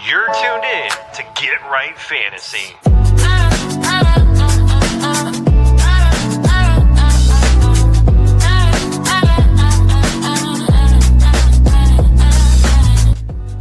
You're tuned in to Get Right Fantasy.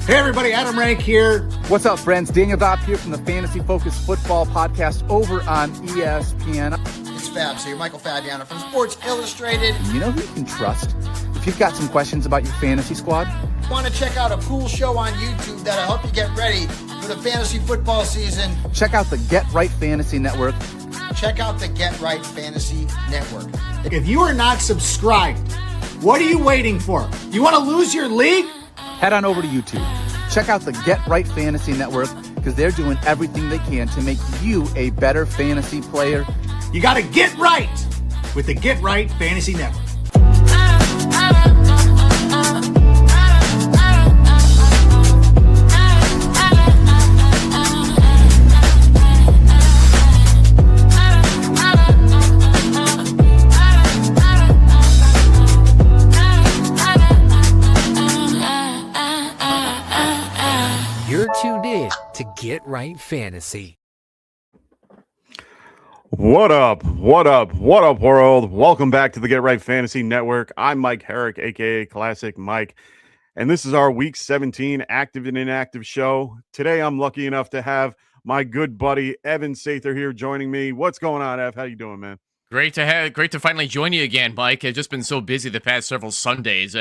Hey everybody, Adam Rank here. What's up, friends? Daniel Dopp here from the Fantasy Focused Football Podcast over on ESPN. It's Fab, so you're Michael Fabiano from Sports Illustrated. You know who you can trust if you've got some questions about your fantasy squad? Want to check out a cool show on YouTube that'll help you get ready for the fantasy football season? Check out the Get Right Fantasy Network. Check out the Get Right Fantasy Network. If you are not subscribed, what are you waiting for? You want to lose your league? Head on over to YouTube. Check out the Get Right Fantasy Network because they're doing everything they can to make you a better fantasy player. You got to get right with the Get Right Fantasy Network. You're tuned in to Get Right Fantasy. What up, world? Welcome back to the Get Right Fantasy Network. I'm Mike Herrick, a.k.a. Classic Mike, and this is our Week 17 Active and Inactive show. Today, I'm lucky enough to have my good buddy, Evan Sather, here joining me. What's going on, Ev? How you doing, man? Great to finally join you again, Mike. I've just been so busy the past several Sundays.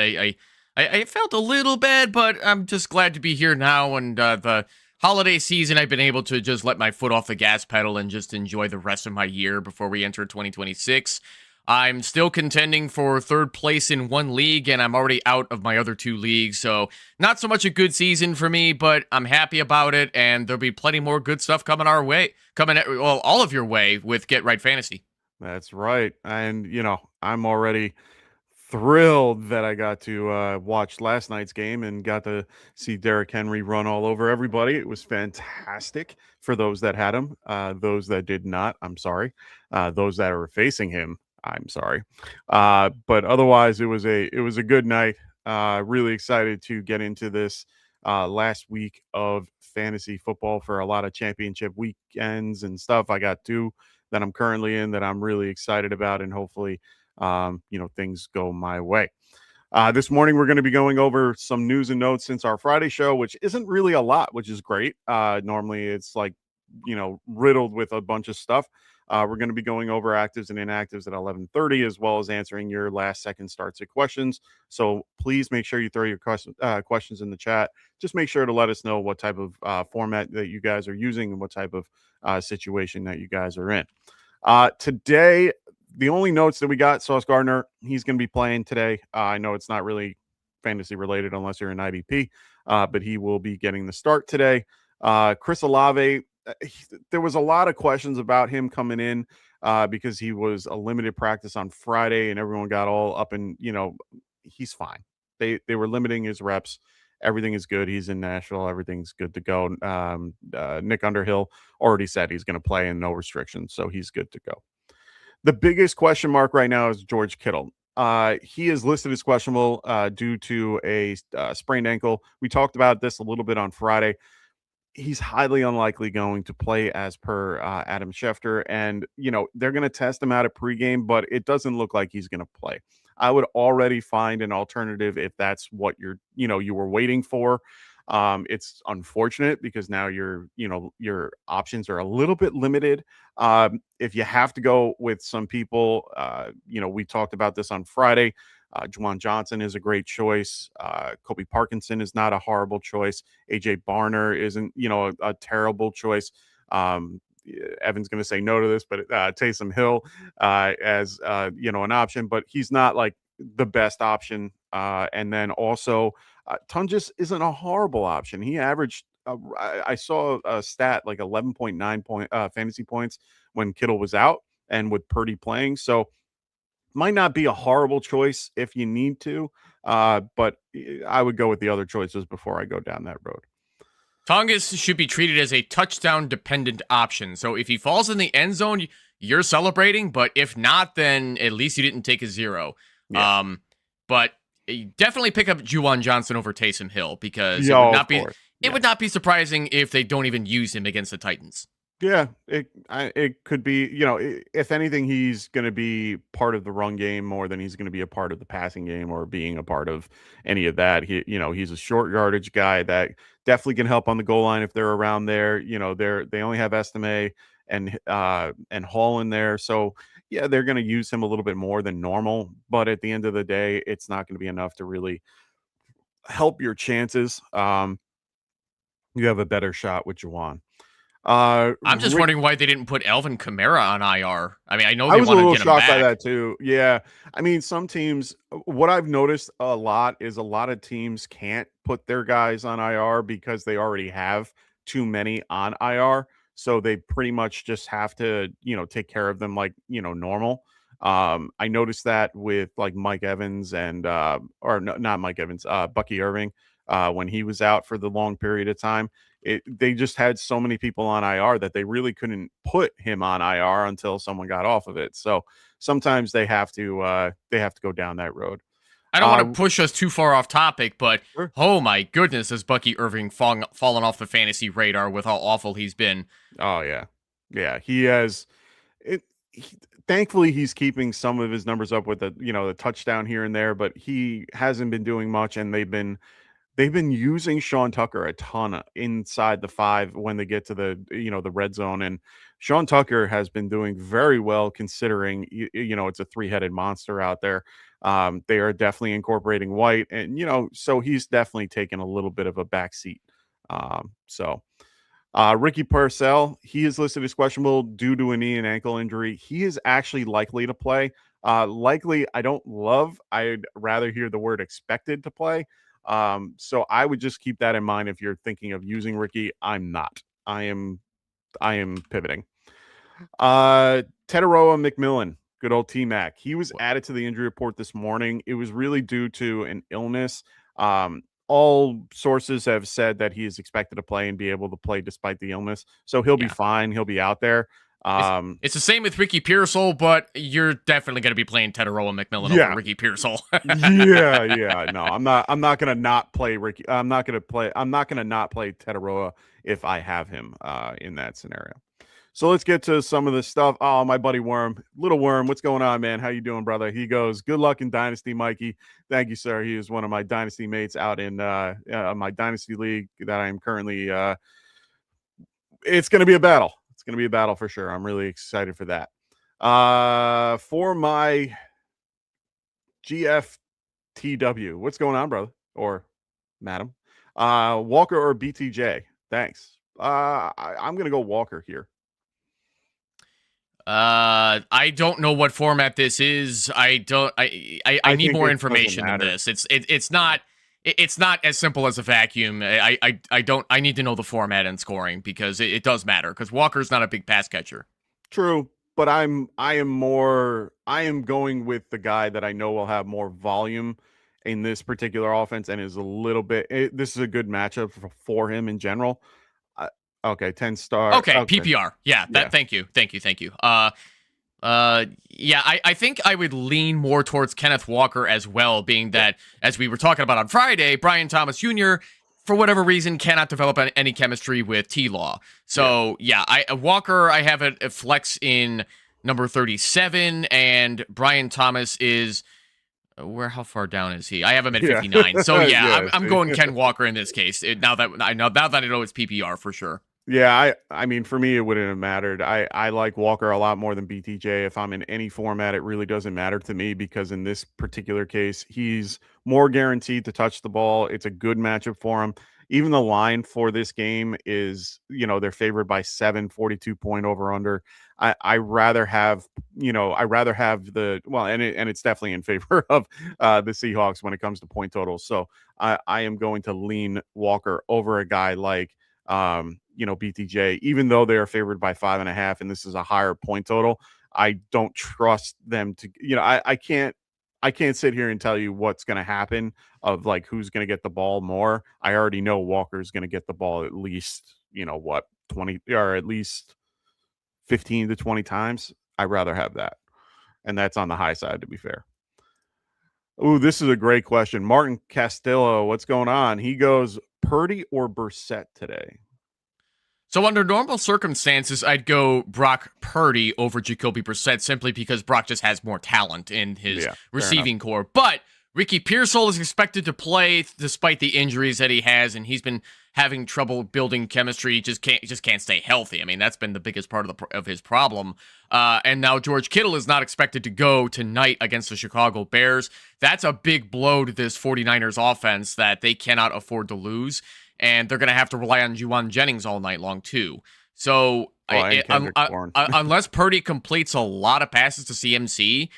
I felt a little bad, but I'm just glad to be here now. And the holiday season, I've been able to just let my foot off the gas pedal and just enjoy the rest of my year before we enter 2026. I'm still contending for third place in one league, and I'm already out of my other two leagues. So not so much a good season for me, but I'm happy about it. And there'll be plenty more good stuff coming our way, all of your way with Get Right Fantasy. That's right. And, I'm already thrilled that I got to watch last night's game and got to see Derrick Henry run all over everybody. It was fantastic for those that had him. Those that did not, I'm sorry. Those that are facing him, I'm sorry. But otherwise, it was a good night. Really excited to get into this last week of fantasy football for a lot of championship weekends and stuff. I got two that I'm currently in that I'm really excited about, and hopefully things go my way. This morning, we're going to be going over some news and notes since our Friday show, which isn't really a lot, which is great. Normally it's like, riddled with a bunch of stuff. We're going to be going over actives and inactives at 11:30, as well as answering your last second starts at questions. So please make sure you throw your questions in the chat. Just make sure to let us know what type of format that you guys are using and what type of situation that you guys are in. Today, the only notes that we got, Sauce Gardner, he's going to be playing today. I know it's not really fantasy related unless you're an IDP, but he will be getting the start today. Chris Olave, there was a lot of questions about him coming in because he was a limited practice on Friday and everyone got all up and, he's fine. They were limiting his reps. Everything is good. He's in Nashville. Everything's good to go. Nick Underhill already said he's going to play and no restrictions, so he's good to go. The biggest question mark right now is George Kittle. He is listed as questionable due to a sprained ankle. We talked about this a little bit on Friday. He's highly unlikely going to play as per Adam Schefter. And, they're going to test him out at pregame, but it doesn't look like he's going to play. I would already find an alternative if that's what you were waiting for. It's unfortunate because now your options are a little bit limited. If you have to go with some people, we talked about this on Friday. Juwan Johnson is a great choice. Kobe Parkinson is not a horrible choice. AJ Barner isn't, a terrible choice. Evan's going to say no to this, but Taysom Hill as an option, but he's not like the best option. And then also Tungus isn't a horrible option. He averaged, I saw a stat like 11.9 fantasy points when Kittle was out and with Purdy playing. So might not be a horrible choice if you need to, but I would go with the other choices before I go down that road. Tungus should be treated as a touchdown-dependent option. So if he falls in the end zone, you're celebrating. But if not, then at least you didn't take a zero. Yeah. But definitely pick up Juwan Johnson over Taysom Hill because It would not be surprising if they don't even use him against the Titans. Yeah, it could be, if anything, he's going to be part of the run game more than he's going to be a part of the passing game or being a part of any of that. He's a short yardage guy that definitely can help on the goal line if they're around there. They only have Estime and Hall in there, so yeah, they're going to use him a little bit more than normal. But at the end of the day, it's not going to be enough to really help your chances. You have a better shot with Juwan. I'm just wondering why they didn't put Alvin Kamara on IR. I mean, I know I they was a want to little get him shocked by back. that too. Yeah. I mean, some teams, what I've noticed a lot is a lot of teams can't put their guys on IR because they already have too many on IR. So they pretty much just have to, take care of them like, normal. I noticed that with like Mike Evans and, or no, not Mike Evans, Bucky Irving, when he was out for the long period of time. They just had so many people on IR that they really couldn't put him on IR until someone got off of it. So sometimes they have to go down that road. I don't want to push us too far off topic, but Sure. oh my goodness, has Bucky Irving fallen off the fantasy radar with how awful he's been. Oh yeah, he has. Thankfully, he's keeping some of his numbers up with the touchdown here and there, but he hasn't been doing much, and they've been using Sean Tucker a ton inside the 5 when they get to the red zone. And Sean Tucker has been doing very well considering, it's a 3-headed monster out there. They are definitely incorporating White and, so he's definitely taken a little bit of a backseat. Ricky Purcell, he is listed as questionable due to a knee and ankle injury. He is actually likely to play. Likely, I don't love. I'd rather hear the word expected to play. So I would just keep that in mind if you're thinking of using Ricky. I'm not. I am pivoting. Teteroa McMillan, good old T-Mac. He was added to the injury report this morning. It was really due to an illness. All sources have said that he is expected to play and be able to play despite the illness. So he'll be fine. He'll be out there. It's the same with Ricky Pearsall, but you're definitely going to be playing Teteroa McMillan over Ricky Pearsall. yeah. No, I'm not going to not play Ricky. I'm not going to not play Teteroa if I have him in that scenario. So let's get to some of this stuff. Oh, my buddy Little Worm, what's going on, man? How you doing, brother? He goes, good luck in Dynasty, Mikey. Thank you, sir. He is one of my Dynasty mates out in my Dynasty League that I am currently it's going to be a battle. It's going to be a battle for sure. I'm really excited for that. For my GFTW, what's going on, brother or madam? Walker or BTJ? Thanks. I'm going to go Walker here. I don't know what format this is. I need more information than this. It's not as simple as a vacuum. I need to know the format and scoring because it does matter because Walker's not a big pass catcher. True, but I am going with the guy that I know will have more volume in this particular offense and is a little bit. This is a good matchup for him in general. Okay, 10-star. Okay, PPR. Yeah. Thank you. Yeah, I think I would lean more towards Kenneth Walker as well, being that, as we were talking about on Friday, Brian Thomas Jr., for whatever reason, cannot develop any chemistry with T-Law. So, Walker, I have a flex in number 37, and Brian Thomas is... how far down is he? I have him at 59. So, I'm going Ken Walker in this case, now that I know it's PPR for sure. Yeah, I mean, for me, it wouldn't have mattered. I like Walker a lot more than BTJ. If I'm in any format, it really doesn't matter to me because in this particular case, he's more guaranteed to touch the ball. It's a good matchup for him. Even the line for this game is, they're favored by 7, 42-point over under. I rather have the and it's definitely in favor of the Seahawks when it comes to point totals. So I am going to lean Walker over a guy like BTJ, even though they are favored by 5.5, and this is a higher point total. I don't trust them to, I can't sit here and tell you what's going to happen of like who's going to get the ball more. I already know Walker's going to get the ball at least, 20 or at least 15 to 20 times. I'd rather have that. And that's on the high side, to be fair. Ooh, this is a great question. Martin Castillo, what's going on? He goes, Purdy or Brissett today? So under normal circumstances, I'd go Brock Purdy over Jacoby Brissett simply because Brock just has more talent in his receiving core. But Ricky Pearsall is expected to play despite the injuries that he has, and he's been having trouble building chemistry. He just can't stay healthy. I mean, that's been the biggest part of his problem. And now George Kittle is not expected to go tonight against the Chicago Bears. That's a big blow to this 49ers offense that they cannot afford to lose. And they're going to have to rely on Juwan Jennings all night long, too. So unless Purdy completes a lot of passes to CMC,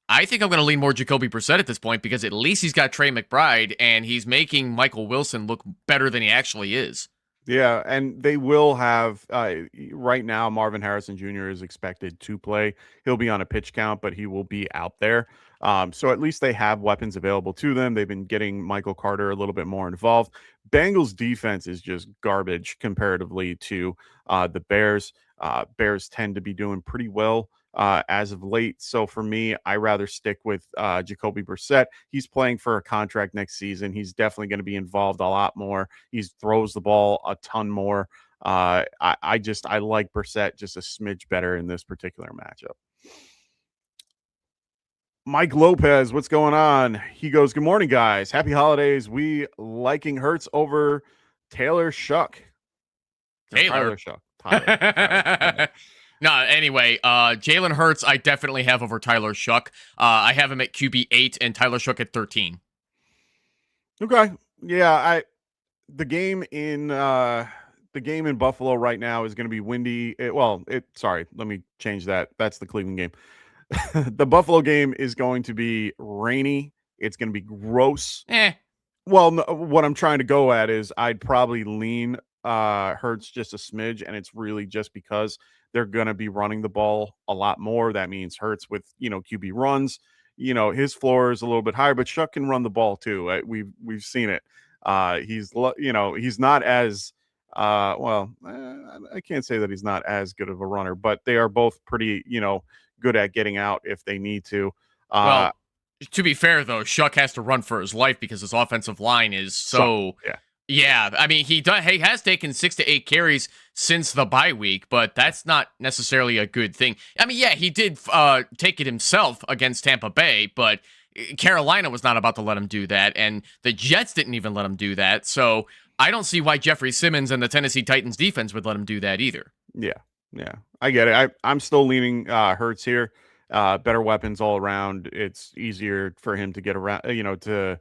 I think I'm going to lean more Jacoby Brissett at this point because at least he's got Trey McBride, and he's making Michael Wilson look better than he actually is. Yeah, and they will have right now Marvin Harrison Jr. is expected to play. He'll be on a pitch count, but he will be out there. So at least they have weapons available to them. They've been getting Michael Carter a little bit more involved. Bengals defense is just garbage comparatively to the Bears. Bears tend to be doing pretty well as of late. So for me, I rather stick with Jacoby Brissett. He's playing for a contract next season. He's definitely going to be involved a lot more. He throws the ball a ton more. I like Brissett just a smidge better in this particular matchup. Mike Lopez, what's going on? He goes, good morning, guys. Happy holidays. We liking Hurts over Taylor Shuck. Tyler Shuck. Tyler. No, anyway, Jalen Hurts, I definitely have over Tyler Shuck. I have him at QB 8 and Tyler Shuck at 13. Okay. Yeah, the game in Buffalo right now is going to be windy. Sorry, let me change that. That's the Cleveland game. The Buffalo game is going to be rainy. It's going to be gross. Well, no, what I'm trying to go at is I'd probably lean Hurts just a smidge, and it's really just because they're going to be running the ball a lot more. That means Hurts with, QB runs, his floor is a little bit higher, but Shuck can run the ball too. We've seen it. He's not as, I can't say that he's not as good of a runner, but they are both pretty, good at getting out if they need to. Well, to be fair though, Shuck has to run for his life because his offensive line is so. Yeah, I mean, he has taken 6 to 8 carries since the bye week, but that's not necessarily a good thing. I mean, yeah, he did take it himself against Tampa Bay, but Carolina was not about to let him do that, and the Jets didn't even let him do that. So I don't see why Jeffrey Simmons and the Tennessee Titans defense would let him do that either. Yeah, I get it. I'm still leaning Hurts here. Better weapons all around. It's easier for him to get around, to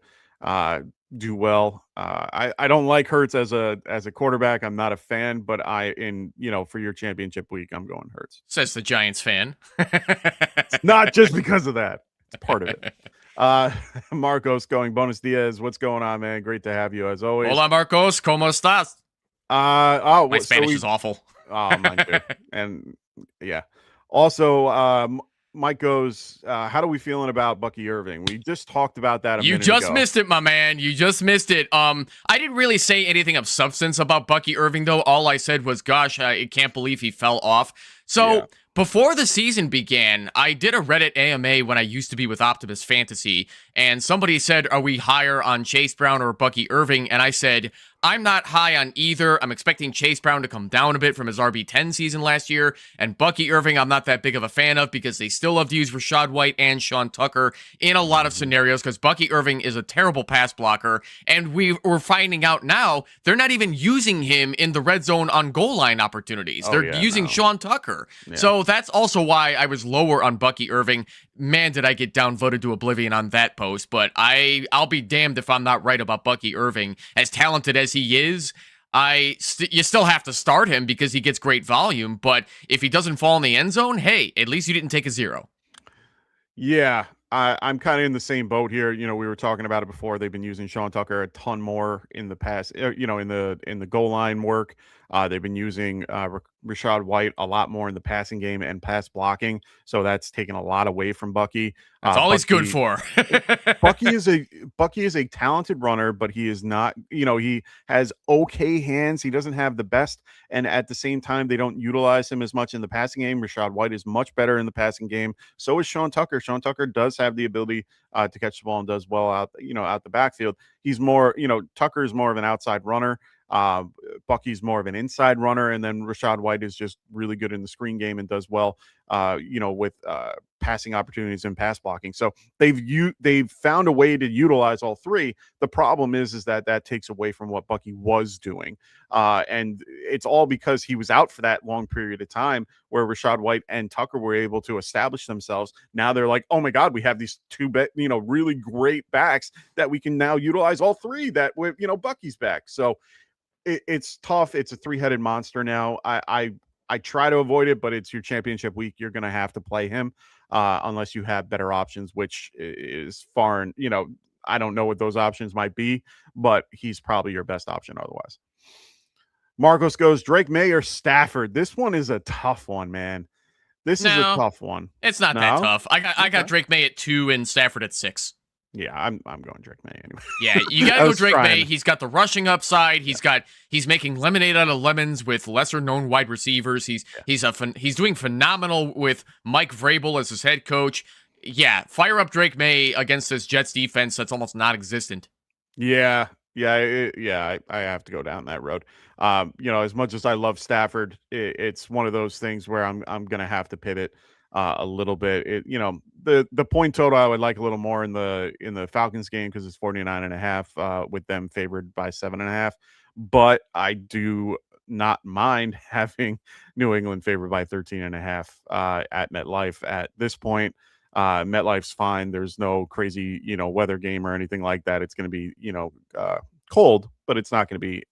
do well. I don't like Hurts as a quarterback. I'm not a fan, but for your championship week, I'm going Hurts. Says the Giants fan. It's not just because of that. It's part of it. Marcos going, Bonus Diaz, what's going on, man? Great to have you as always. Hola, Marcos. ¿Cómo estás? My Spanish is awful. Oh, mine too. And yeah. Also, Mike goes, how are we feeling about Bucky Irving? We just talked about that a minute ago. You just missed it, my man. You just missed it. I didn't really say anything of substance about Bucky Irving, though. All I said was, gosh, I can't believe he fell off. So before the season began, I did a Reddit AMA when I used to be with Optimus Fantasy, and somebody said, are we higher on Chase Brown or Bucky Irving? And I said, I'm not high on either. I'm expecting Chase Brown to come down a bit from his RB10 season last year. And Bucky Irving, I'm not that big of a fan of because they still love to use Rashad White and Sean Tucker in a lot of scenarios because Bucky Irving is a terrible pass blocker. And we're finding out now they're not even using him in the red zone on goal line opportunities. They're using Sean Tucker. Yeah. So that's also why I was lower on Bucky Irving. Man, did I get downvoted to oblivion on that post. But I'll be damned if I'm not right about Bucky Irving. As talented as he is, you still have to start him because he gets great volume. But if he doesn't fall in the end zone, hey, at least you didn't take a 0. Yeah, I'm kind of in the same boat here. We were talking about it before. They've been using Sean Tucker a ton more in the past. In the goal line work. They've been using Rashad White a lot more in the passing game and pass blocking, so that's taken a lot away from Bucky. That's all he's good Bucky, for. Bucky is a talented runner, but he is not, he has okay hands. He doesn't have the best, and at the same time, they don't utilize him as much in the passing game. Rashad White is much better in the passing game. So is Sean Tucker. Sean Tucker does have the ability to catch the ball and does well out the backfield. He's more, Tucker is more of an outside runner. Bucky's more of an inside runner, and then Rashad White is just really good in the screen game and does well, with passing opportunities and pass blocking. So they've found a way to utilize all three. The problem is that takes away from what Bucky was doing, and it's all because he was out for that long period of time where Rashad White and Tucker were able to establish themselves. Now they're like, oh my God, we have these two really great backs that we can now utilize all three. That with Bucky's back, so. It's tough. It's a three-headed monster now. I try to avoid it, but it's your championship week. You're going to have to play him unless you have better options, which is foreign. I don't know what those options might be, but he's probably your best option otherwise. Marcos goes, Drake May or Stafford? This one is a tough one, man. This is a tough one. It's not that tough. I got Drake May at 2 and Stafford at 6. Yeah, I'm going Drake May anyway. Yeah, you gotta go Drake May. He's got the rushing upside. He's making lemonade out of lemons with lesser known wide receivers. He's doing phenomenal with Mike Vrabel as his head coach. Yeah, fire up Drake May against this Jets defense that's almost non-existent. Yeah, I have to go down that road. As much as I love Stafford, it's one of those things where I'm gonna have to pivot a little bit. The point total I would like a little more in the Falcons game because it's 49.5 with them favored by 7.5. But I do not mind having New England favored by 13.5 at MetLife at this point. MetLife's fine. There's no crazy weather game or anything like that. It's going to be cold, but it's not going to be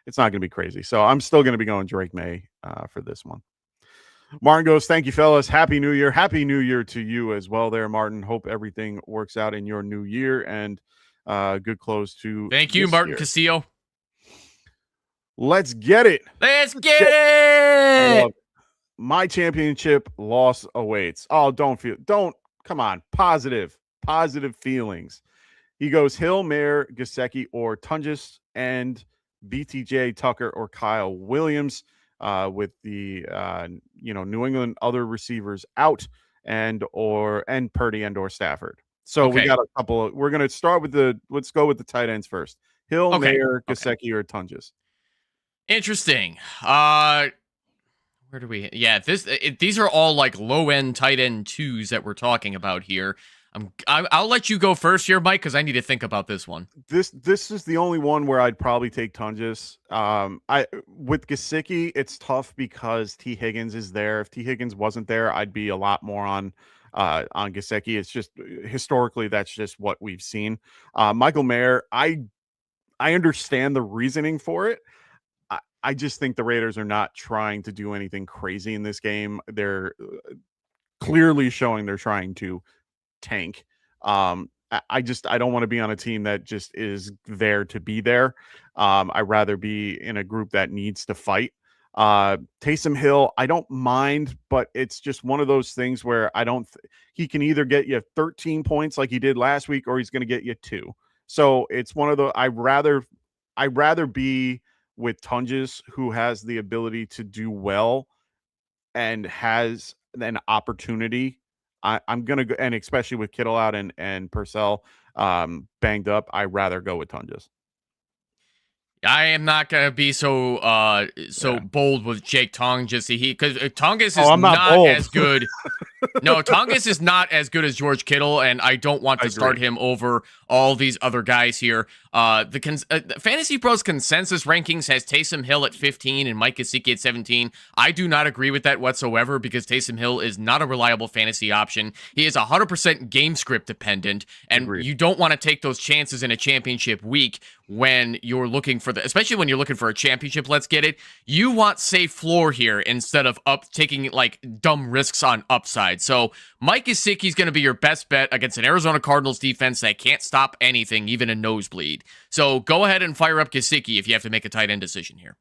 it's not going to be crazy. So I'm still going to be going Drake May for this one. Martin goes, thank you, fellas. Happy New Year. Happy New Year to you as well there, Martin. Hope everything works out in your new year and good close to thank you, Martin Castillo. Let's get it. Let's get it. My championship loss awaits. Oh, come on. Positive feelings. He goes Hill, Mayer, Gesicki, or Tunges, and BTJ, Tucker, or Kyle Williams. With the New England other receivers out and Purdy and or Stafford. So we got a couple. We're gonna start with let's go with the tight ends first. Hill, Mayer, Gesicki, or Tunges. Interesting. Where do we? Yeah, these are all like low end tight end 2s that we're talking about here. I'll let you go first here, Mike, because I need to think about this one. This is the only one where I'd probably take Tunges. With Gesicki, it's tough because T. Higgins is there. If T. Higgins wasn't there, I'd be a lot more on Gesicki. It's just historically that's just what we've seen. Michael Mayer, I understand the reasoning for it. I just think the Raiders are not trying to do anything crazy in this game. They're clearly showing they're trying to tank. I don't want to be on a team that just is there to be there. I'd rather be in a group that needs to fight. Taysom Hill, I don't mind, but it's just one of those things where he can either get you 13 points like he did last week, or he's going to get you 2. So it's one of the, I'd rather be with Tunges, who has the ability to do well and has an opportunity. I'm going to go, and especially with Kittle out and Purcell banged up, I'd rather go with Tunges. I am not going to be so bold with Jake Tonges because Tonges is not as good. No, Tonges is not as good as George Kittle, and I don't want to start him over all these other guys here. The Fantasy Pros consensus rankings has Taysom Hill at 15 and Mike Gesicki at 17. I do not agree with that whatsoever because Taysom Hill is not a reliable fantasy option. He is 100% game script dependent, and you don't want to take those chances in a championship week when you're looking for especially when you're looking for a championship. Let's get it. You want safe floor here instead of taking like dumb risks on upside. So Mike Gesicki is going to be your best bet against an Arizona Cardinals defense that can't stop anything, even a nosebleed. So go ahead and fire up Gesicki if you have to make a tight end decision here.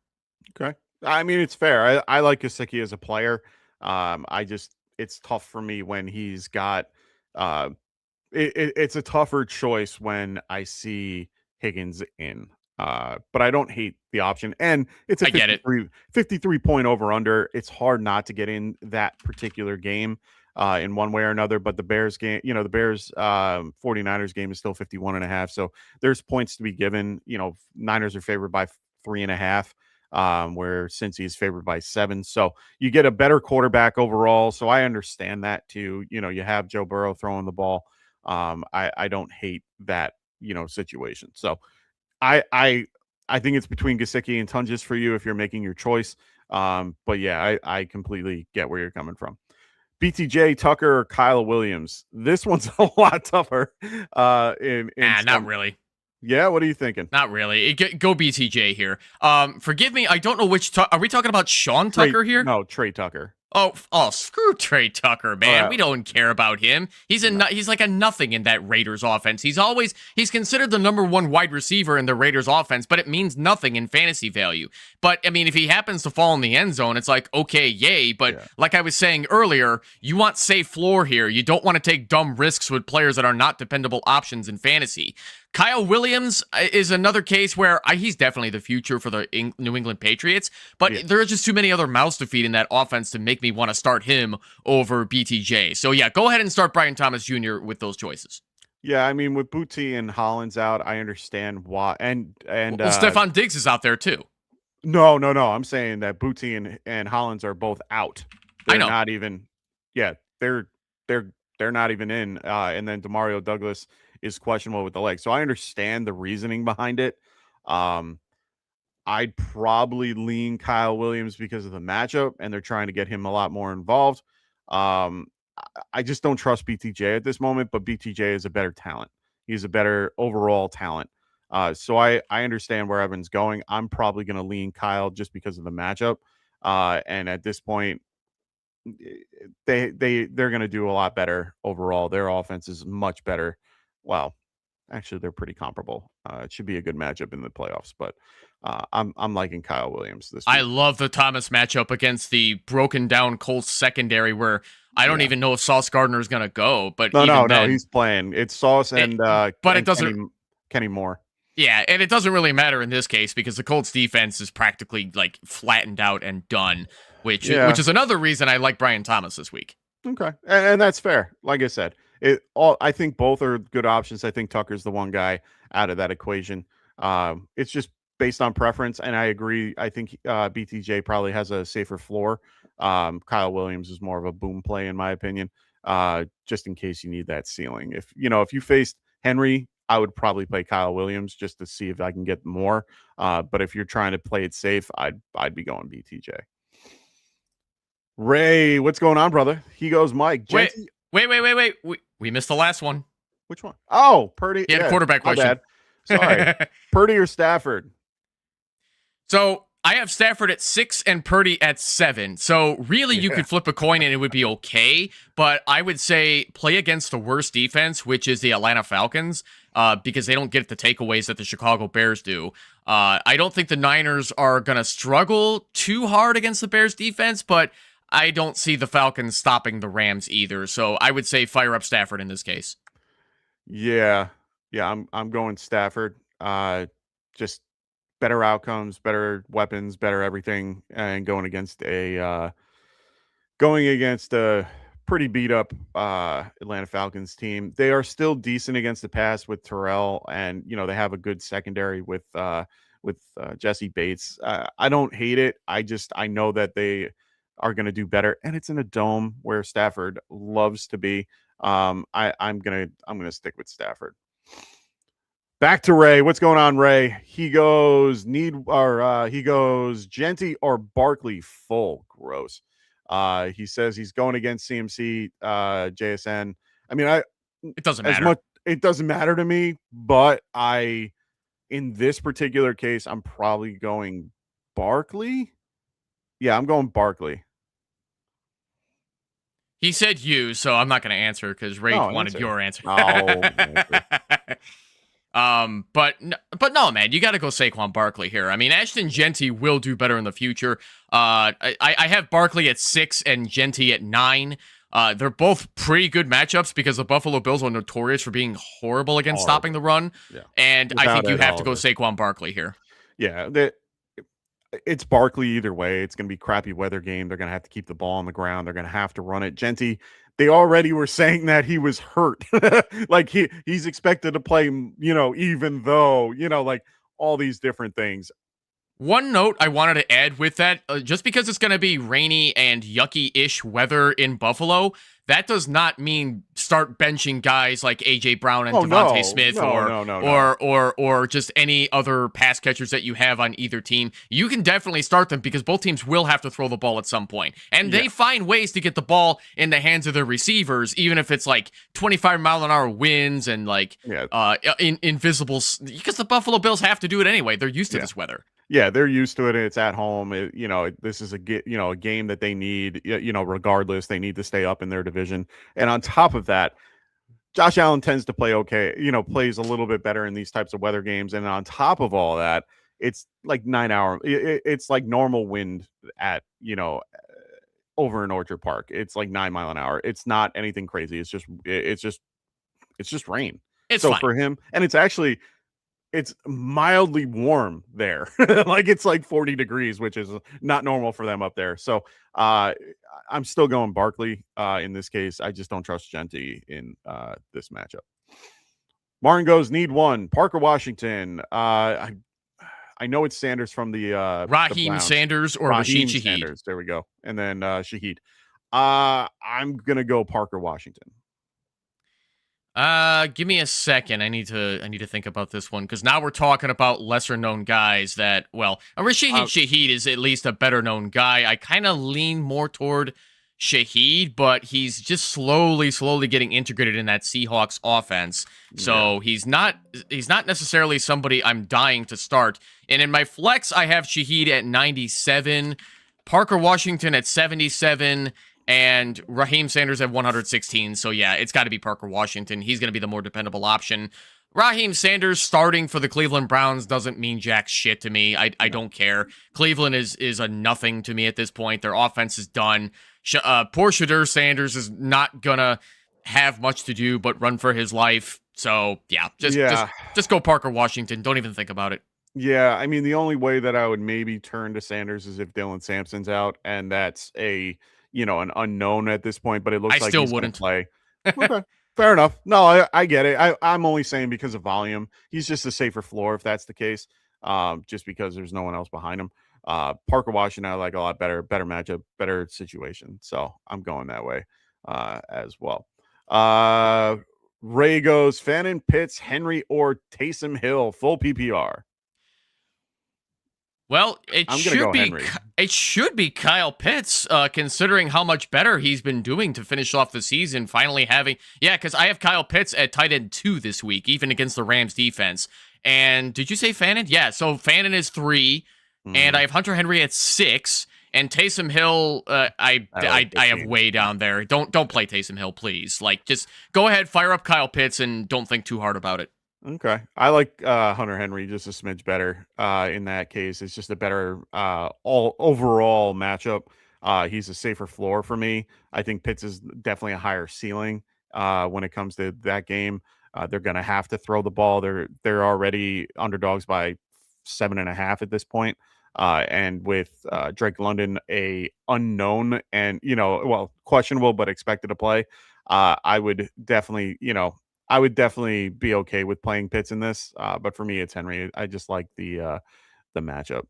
Okay. I mean, it's fair. I like Gesicki as a player. It's tough for me when he's got uh, it's a tougher choice when I see Higgins in. But I don't hate the option. And it's a I get it. 53 point over under. It's hard not to get in that particular game in one way or another. But the Bears game, the Bears 49ers game is still 51.5. So there's points to be given. Niners are favored by 3.5. Where Cincy is favored by 7. So you get a better quarterback overall. So I understand that too. You have Joe Burrow throwing the ball. I don't hate that situation. So I think it's between Gesicki and Tunges for you if you're making your choice. But yeah, I completely get where you're coming from. BTJ, Tucker, or Kyle Williams. This one's a lot tougher. Not really. Yeah, what are you thinking? Not really. Go BTJ here. Forgive me, I don't know which. Are we talking about Sean Tucker here? No, Trey Tucker. Oh, screw Trey Tucker, man. Right. We don't care about him. He's like a nothing in that Raiders offense. He's considered the number 1 wide receiver in the Raiders offense, but it means nothing in fantasy value. But I mean, if he happens to fall in the end zone, it's like, okay, yay. But like I was saying earlier, you want safe floor here. You don't want to take dumb risks with players that are not dependable options in fantasy. Kyle Williams is another case where he's definitely the future for the New England Patriots, but there are just too many other mouths to feed in that offense to make me want to start him over BTJ. So yeah, go ahead and start Brian Thomas Jr. with those choices. Yeah, I mean, with Booty and Hollins out, I understand why. And Stephon Diggs is out there too. No. I'm saying that Booty and Hollins are both out. They're I know. not even. Yeah, they're not even in. And then Demario Douglas is questionable with the leg. So I understand the reasoning behind it. I'd probably lean Kyle Williams because of the matchup, and they're trying to get him a lot more involved. I just don't trust BTJ at this moment, but BTJ is a better talent. He's a better overall talent. So I understand where Evan's going. I'm probably going to lean Kyle just because of the matchup. And at this point, they're going to do a lot better overall. Their offense is much better. Well, actually, they're pretty comparable. It should be a good matchup in the playoffs, but I'm liking Kyle Williams this week. I love the Thomas matchup against the broken down Colts secondary, where I don't even know if Sauce Gardner is going to go. But no, he's playing. It's Sauce and it doesn't Kenny Moore. Yeah, and it doesn't really matter in this case because the Colts defense is practically like flattened out and done, which is another reason I like Brian Thomas this week. Okay, and that's fair. Like I said, I think both are good options. I think Tucker's the one guy out of that equation. It's just based on preference, and I agree. I think BTJ probably has a safer floor. Kyle Williams is more of a boom play, in my opinion. Just in case you need that ceiling. If you faced Henry, I would probably play Kyle Williams just to see if I can get more. But if you're trying to play it safe, I'd be going BTJ. Ray, what's going on, brother? He goes, Mike. Wait. We missed the last one. Which one? Oh, Purdy. He had a quarterback question. Sorry. Purdy or Stafford? So I have Stafford at 6 and Purdy at 7. So really, you could flip a coin and it would be okay. But I would say play against the worst defense, which is the Atlanta Falcons, because they don't get the takeaways that the Chicago Bears do. I don't think the Niners are going to struggle too hard against the Bears defense, but I don't see the Falcons stopping the Rams either. So I would say fire up Stafford in this case. Yeah, I'm going Stafford. Just better outcomes, better weapons, better everything, and going against a pretty beat up Atlanta Falcons team. They are still decent against the pass with Terrell, and they have a good secondary with Jesse Bates. I don't hate it. I know that they are going to do better, and it's in a dome where Stafford loves to be. I'm gonna stick with Stafford. Back to Ray. What's going on, Ray? He goes Genty or Barkley full. Gross. He says he's going against CMC, JSN. I mean, it doesn't matter. It doesn't matter to me, but in this particular case, I'm probably going Barkley. Yeah, I'm going Barkley. He said you, so I'm not going to answer because Ray wanted your answer. Oh, but But no, man, you got to go Saquon Barkley here. I mean, Ashton Genty will do better in the future. I have Barkley at 6 and Genty at 9. They're both pretty good matchups because the Buffalo Bills are notorious for being horrible against stopping the run. Yeah. And I Without think you it, have all to of go it. Saquon Barkley here. Yeah, it's Barkley either way. It's going to be crappy weather game. They're going to have to keep the ball on the ground. They're going to have to run it. Genty, they already were saying that he was hurt. Like he's expected to play, even though, like all these different things. One note I wanted to add with that, just because it's going to be rainy and yucky-ish weather in Buffalo, that does not mean start benching guys like A.J. Brown and Devontae Smith or just any other pass catchers that you have on either team. You can definitely start them because both teams will have to throw the ball at some point. And they find ways to get the ball in the hands of their receivers, even if it's like 25-mile-an-hour winds and like invisible, because the Buffalo Bills have to do it anyway. They're used to this weather. Yeah, they're used to it. And it's at home. This is a game that they need. Regardless, they need to stay up in their division. And on top of that, Josh Allen tends to play okay. Plays a little bit better in these types of weather games. And on top of all that, it's like 9 hour. It's like normal wind at over in Orchard Park. It's like 9 mile an hour. It's not anything crazy. It's just rain. It's so fine. for him, and it's mildly warm there. Like it's like 40 degrees, which is not normal for them up there. So I'm still going Barkley in this case. I just don't trust Genty in this matchup. Martin goes, need one. Parker Washington. I know it's Sanders from the Raheem Sanders or Rashid Shaheed. Sanders. There we go. And then Shaheed. I'm going to go Parker Washington. Give me a second. I need to think about this one because now we're talking about lesser known guys that, Rashid Shaheed is at least a better known guy. I kind of lean more toward Shaheed, but he's just slowly getting integrated in that Seahawks offense. So he's not necessarily somebody I'm dying to start. And in my flex, I have Shaheed at 97, Parker Washington at 77, and Raheem Sanders at 116. So, yeah, it's got to be Parker Washington. He's going to be the more dependable option. Raheem Sanders starting for the Cleveland Browns doesn't mean jack shit to me. I don't care. Cleveland is a nothing to me at this point. Their offense is done. Poor Shedeur Sanders is not going to have much to do but run for his life. So, just go Parker Washington. Don't even think about it. Yeah, I mean, the only way that I would maybe turn to Sanders is if Dylan Sampson's out, and that's an unknown at this point, but it looks like still he's wouldn't play. Okay, fair enough. No, I get it. I'm only saying because of volume. He's just a safer floor if that's the case, just because there's no one else behind him. Parker Washington I like a lot better matchup, better situation. So I'm going that way as well. Ray goes, Fannin, Pitts, Henry, or Taysom Hill, full PPR. Well, it should be Kyle Pitts, considering how much better he's been doing to finish off the season. Finally having, because I have Kyle Pitts at tight end 2 this week, even against the Rams defense. And did you say Fannin? Yeah, so Fannin is 3, and I have Hunter Henry at 6, and Taysom Hill, I have way down there. Don't play Taysom Hill, please. Like, just go ahead, fire up Kyle Pitts, and don't think too hard about it. Okay. I like Hunter Henry just a smidge better in that case. It's just a better all overall matchup. He's a safer floor for me. I think Pitts is definitely a higher ceiling when it comes to that game. They're going to have to throw the ball. They're already underdogs by 7.5 at this point. And with Drake London, a unknown and, questionable, but expected to play, I would definitely be okay with playing Pitts in this. But for me, it's Henry. I just like the matchup.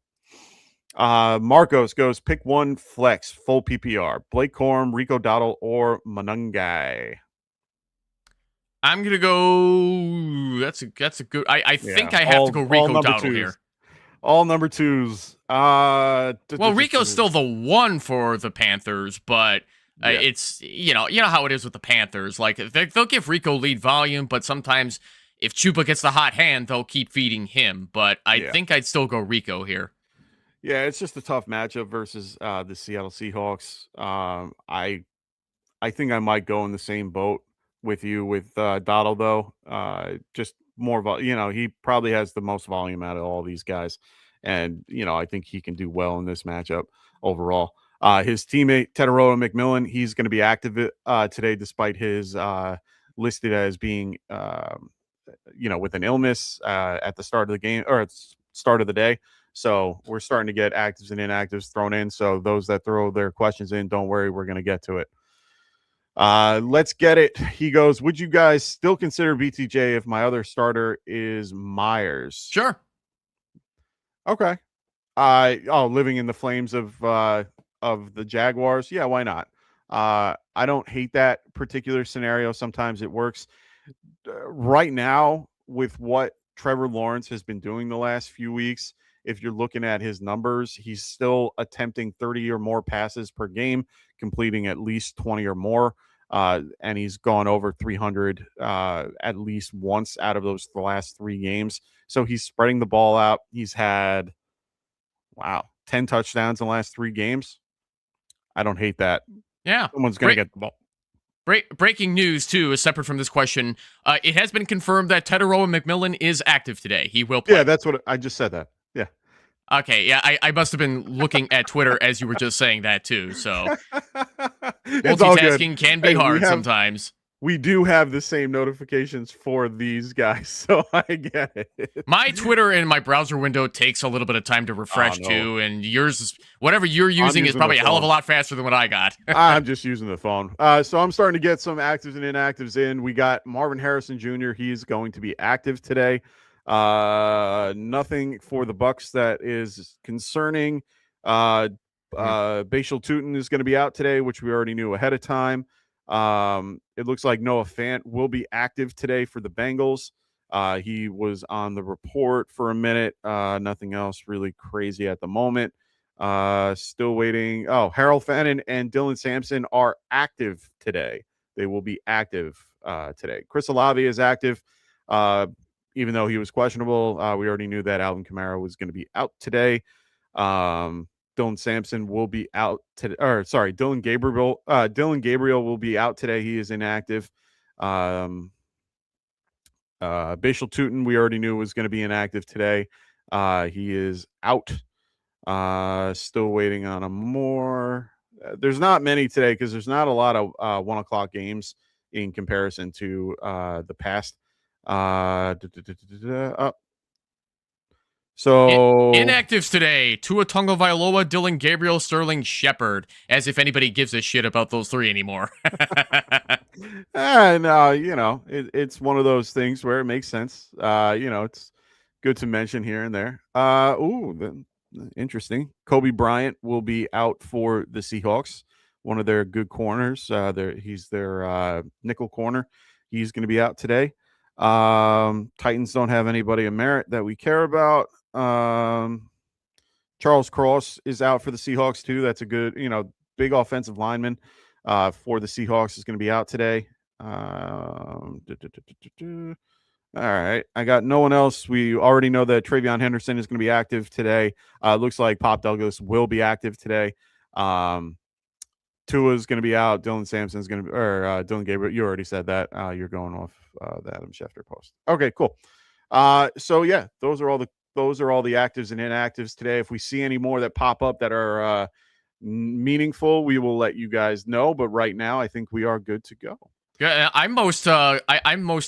Marcos goes, pick one flex, full PPR. Blake Corum, Rico Dowdle, or Monangai. I'm going to go... That's a good... I think I have to go Rico Dowdle here. All number 2s. Well, Rico's still the one for the Panthers, but... It's you know how it is with the Panthers. Like they'll give Rico lead volume, but sometimes if Chupa gets the hot hand, they'll keep feeding him. But I think I'd still go Rico here. Yeah, it's just a tough matchup versus the Seattle Seahawks. I think I might go in the same boat with you with Dottle though. Just more he probably has the most volume out of all these guys, and I think he can do well in this matchup overall. His teammate Tedoroa McMillan, he's going to be active today, despite his listed as being with an illness at the start of the game or at the start of the day. So we're starting to get actives and inactives thrown in. So those that throw their questions in, don't worry, we're going to get to it. Let's get it. He goes, would you guys still consider BTJ if my other starter is Myers? Sure. Okay. Living in the flames of the Jaguars. Yeah, why not? I don't hate that particular scenario. Sometimes it works. Right now, with what Trevor Lawrence has been doing the last few weeks, if you're looking at his numbers, he's still attempting 30 or more passes per game, completing at least 20 or more. And he's gone over 300 at least once out of the last 3 games. So he's spreading the ball out. He's had, 10 touchdowns in the last 3 games. I don't hate that. Yeah. Someone's going to get the ball. Breaking news, too, is separate from this question. It has been confirmed that Tedoroa McMillan is active today. He will play. Yeah, that's what I just said that. Yeah. Okay, yeah, I must have been looking at Twitter as you were just saying that, too. So multitasking can be hard sometimes. We do have the same notifications for these guys, so I get it. My Twitter in my browser window takes a little bit of time to refresh, too, and yours, whatever you're using is probably a hell of a lot faster than what I got. I'm just using the phone. So I'm starting to get some actives and inactives in. We got Marvin Harrison Jr. He's going to be active today. Nothing for the Bucks that is concerning. Bashal Tutin is going to be out today, which we already knew ahead of time. It looks like Noah Fant will be active today for the Bengals. He was on the report for a minute. Nothing else really crazy at the moment. Still waiting. Harold Fannin and Dylan Sampson are active today. They will be active today. Chris Olave is active, even though he was questionable. We already knew that Alvin Kamara was going to be out today. Dylan Sampson will be out today. Dylan Gabriel will be out today. He is inactive. Bashal Tutin, we already knew was going to be inactive today. He is out. Still waiting on a more. There's not many today because there's not a lot of 1:00 games in comparison to the past. So inactives today: Tua Tagovailoa, Dylan Gabriel, Sterling Shepard. As if anybody gives a shit about those 3 anymore. And it's one of those things where it makes sense. It's good to mention here and there. Interesting. Kobe Bryant will be out for the Seahawks. One of their good corners. He's their nickel corner. He's going to be out today. Titans don't have anybody of merit that we care about. Charles Cross is out for the Seahawks too. That's a good, big offensive lineman for the Seahawks is going to be out today. All right. I got no one else. We already know that Travion Henderson is going to be active today. Looks like Pop Douglas will be active today. Tua's going to be out. Dylan Sampson's going to be, or Dylan Gabriel. You already said that. You're going off the Adam Schefter post. Okay, cool. So yeah, those are all the actives and inactives today. If we see any more that pop up that are meaningful, we will let you guys know. But right now, I think we are good to go. Yeah, I'm most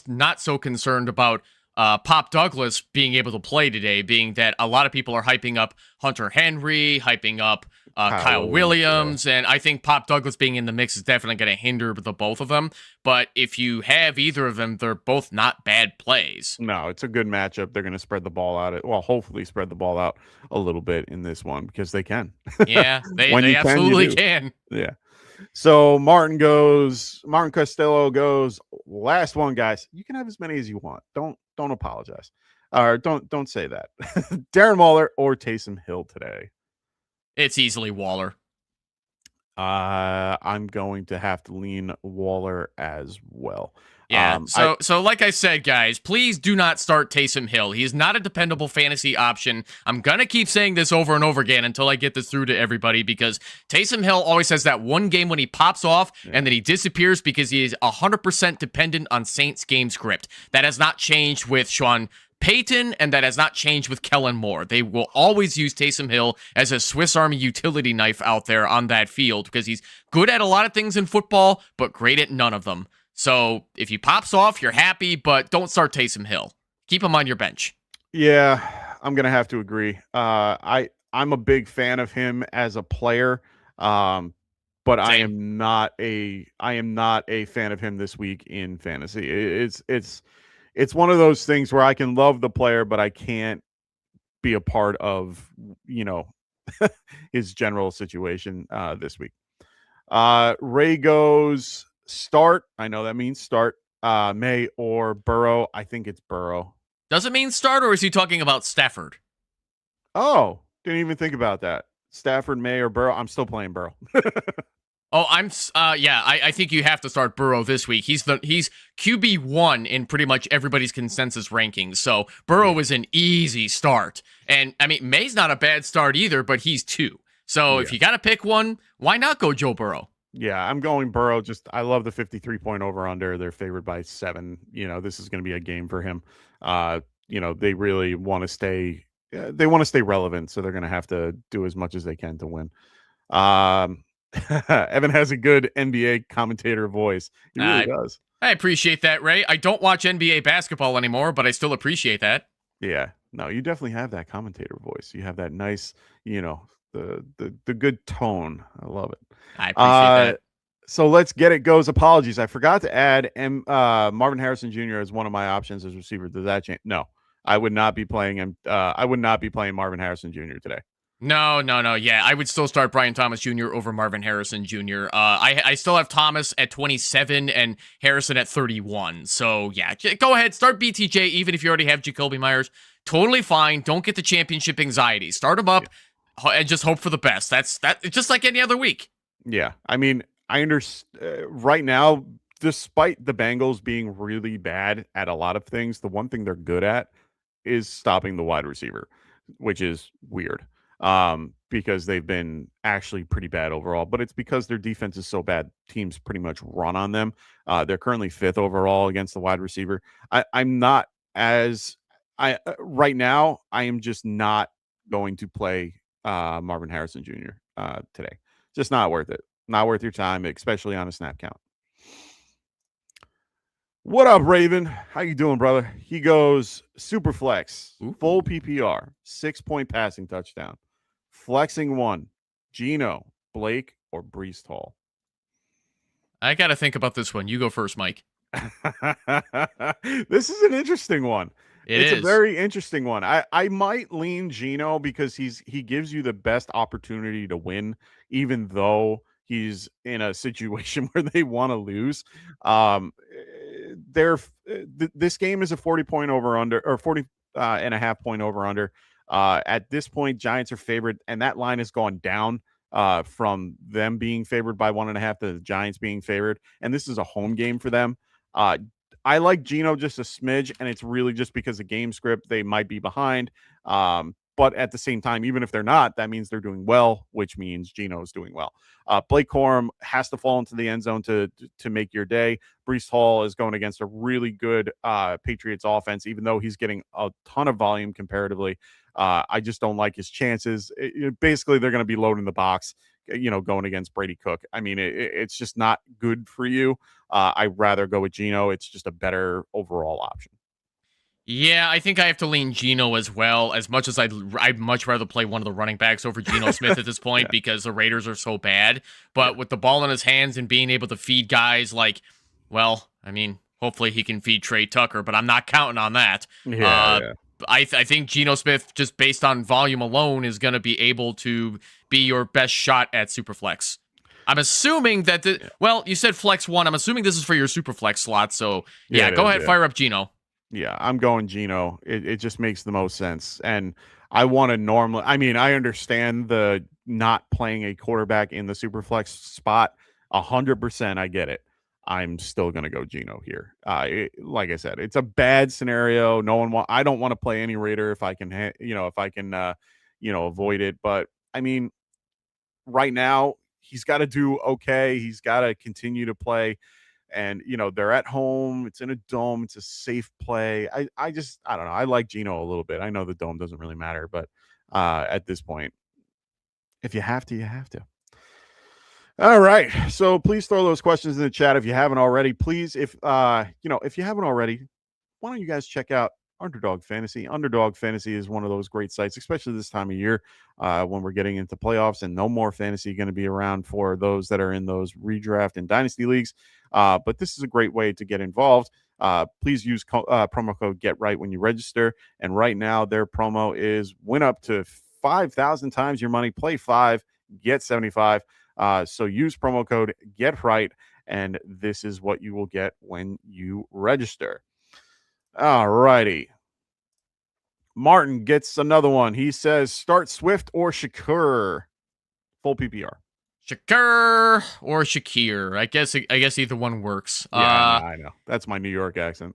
not so concerned about Pop Douglas being able to play today, being that a lot of people are hyping up Hunter Henry, hyping up Kyle Williams, and I think Pop Douglas being in the mix is definitely going to hinder the both of them. But if you have either of them, they're both not bad plays. No, it's a good matchup. They're going to spread the ball out. Hopefully spread the ball out a little bit in this one because they can. Yeah, they absolutely can. Yeah. So Martin Costello goes, last one, guys. You can have as many as you want. Don't apologize. Or don't say that. Darren Waller or Taysom Hill today? It's easily Waller. I'm going to have to lean Waller as well. Yeah. So like I said, guys, please do not start Taysom Hill. He is not a dependable fantasy option. I'm gonna keep saying this over and over again until I get this through to everybody, because Taysom Hill always has that one game when he pops off and then he disappears because he is 100% dependent on Saints game script. That has not changed with Sean Payton, and that has not changed with Kellen Moore. They will always use Taysom Hill as a Swiss Army utility knife out there on that field, because he's good at a lot of things in football, but great at none of them. So if he pops off, you're happy, but don't start Taysom Hill. Keep him on your bench. Yeah, I'm gonna have to agree. I'm a big fan of him as a player, but I am not a fan of him this week in fantasy. It's one of those things where I can love the player, but I can't be a part of his general situation this week. Ray goes start. I know that means start. May or Burrow. I think it's Burrow. Does it mean start, or is he talking about Stafford? Oh, didn't even think about that. Stafford, May, or Burrow. I'm still playing Burrow. Oh, I think you have to start Burrow this week. He's QB1 in pretty much everybody's consensus rankings. So Burrow is an easy start. And I mean, May's not a bad start either, but he's 2. So if you got to pick one, why not go Joe Burrow? Yeah, I'm going Burrow. I love the 53-point over-under. They're favored by 7. This is going to be a game for him. They really want to stay. They want to stay relevant, so they're going to have to do as much as they can to win. Evan has a good NBA commentator voice. He really does. I appreciate that, Ray. I don't watch NBA basketball anymore, but I still appreciate that. Yeah. No, you definitely have that commentator voice. You have that nice, the good tone. I love it. I appreciate that. So let's get it goes. Apologies. I forgot to add Marvin Harrison Jr. as one of my options as receiver. Does that change? No, I would not be playing him. I would not be playing Marvin Harrison Jr. today. No. Yeah, I would still start Brian Thomas Jr. over Marvin Harrison Jr. I still have Thomas at 27 and Harrison at 31. So yeah, go ahead, start BTJ even if you already have Jacoby Myers. Totally fine. Don't get the championship anxiety. Start him up and just hope for the best. That's just like any other week. Yeah, I mean, I understand right now, despite the Bengals being really bad at a lot of things, the one thing they're good at is stopping the wide receiver, which is weird. Because they've been actually pretty bad overall, but it's because their defense is so bad. Teams pretty much run on them. They're currently 5th overall against the wide receiver. I'm not right now. I am just not going to play Marvin Harrison Jr. Today. Just not worth it. Not worth your time, especially on a snap count. What up, Raven? How you doing, brother? He goes super flex, full PPR, 6-point passing touchdown. Flexing 1, Geno, Blake, or Breece Hall? I got to think about this one. You go first, Mike. This is an interesting one. It's a very interesting one. I might lean Geno because he gives you the best opportunity to win, even though he's in a situation where they want to lose. This game is a 40-point over under, or 40 and a half point over under. At this point, Giants are favored, and that line has gone down from them being favored by 1.5 to the Giants being favored. And this is a home game for them. I like Geno just a smidge, and it's really just because the game script, they might be behind. But at the same time, even if they're not, that means they're doing well, which means Geno is doing well. Blake Corum has to fall into the end zone to make your day. Breece Hall is going against a really good Patriots offense, even though he's getting a ton of volume comparatively. I just don't like his chances. Basically, they're going to be loading the box, going against Brady Cook. I mean, it's just not good for you. I'd rather go with Geno. It's just a better overall option. Yeah, I think I have to lean Geno as well. As much as I'd much rather play one of the running backs over Geno Smith at this point because the Raiders are so bad. But with the ball in his hands and being able to feed guys hopefully he can feed Trey Tucker, but I'm not counting on that. I think Geno Smith, just based on volume alone, is going to be able to be your best shot at Superflex. I'm assuming that you said Flex 1. I'm assuming this is for your Superflex slot. So, go ahead, fire up Geno. Yeah, I'm going Geno. It just makes the most sense. And I want to normally, I understand the not playing a quarterback in the Superflex spot. 100%, I get it. I'm still going to go Geno here. Like I said, it's a bad scenario. I don't want to play any Raider if I can, avoid it. But I mean, right now he's got to do okay. He's got to continue to play. And, they're at home. It's in a dome. It's a safe play. I don't know. I like Geno a little bit. I know the dome doesn't really matter, but at this point, if you have to, you have to. All right. So please throw those questions in the chat if you haven't already. Please, if you haven't already, why don't you guys check out Underdog Fantasy? Underdog Fantasy is one of those great sites, especially this time of year when we're getting into playoffs and no more fantasy going to be around for those that are in those redraft and dynasty leagues. But this is a great way to get involved. Please use promo code GetRight when you register. And right now, their promo is win up to 5,000 times your money. Play 5, get 75. So use promo code GetRight, and this is what you will get when you register. All righty. Martin gets another one. He says, start Swift or Shakur. Full PPR. Shakur or Shakir. I guess either one works. Yeah, I know. That's my New York accent.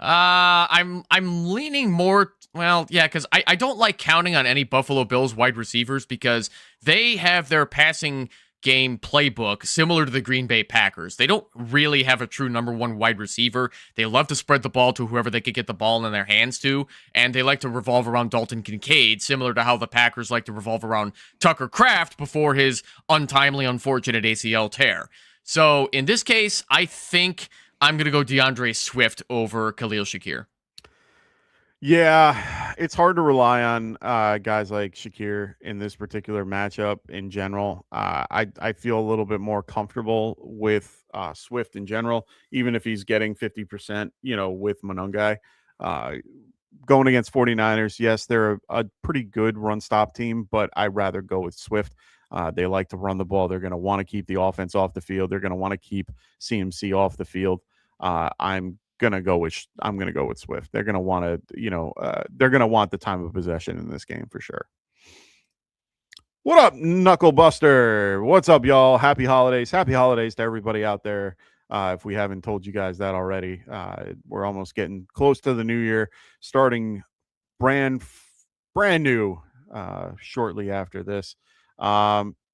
I'm leaning more. Well, yeah, because I don't like counting on any Buffalo Bills wide receivers because they have their passing game playbook similar to the Green Bay Packers. They don't really have a true number one wide receiver. They love to spread the ball to whoever they could get the ball in their hands to, and they like to revolve around Dalton Kincaid, similar to how the Packers like to revolve around Tucker Kraft before his untimely, unfortunate ACL tear. So in this case, I think I'm going to go DeAndre Swift over Khalil Shakir. Yeah, it's hard to rely on guys like Shakir in this particular matchup in general. I feel a little bit more comfortable with Swift in general, even if he's getting 50%, with Monungai. Going against 49ers, yes, they're a pretty good run-stop team, but I'd rather go with Swift. They like to run the ball. They're going to want to keep the offense off the field. They're going to want to keep CMC off the field. I'm gonna go with Swift. They're gonna want to, they're gonna want the time of possession in this game for sure. What up, Knuckle Buster? What's up, y'all? Happy holidays! Happy holidays to everybody out there. If we haven't told you guys that already, we're almost getting close to the new year, starting brand new shortly after this.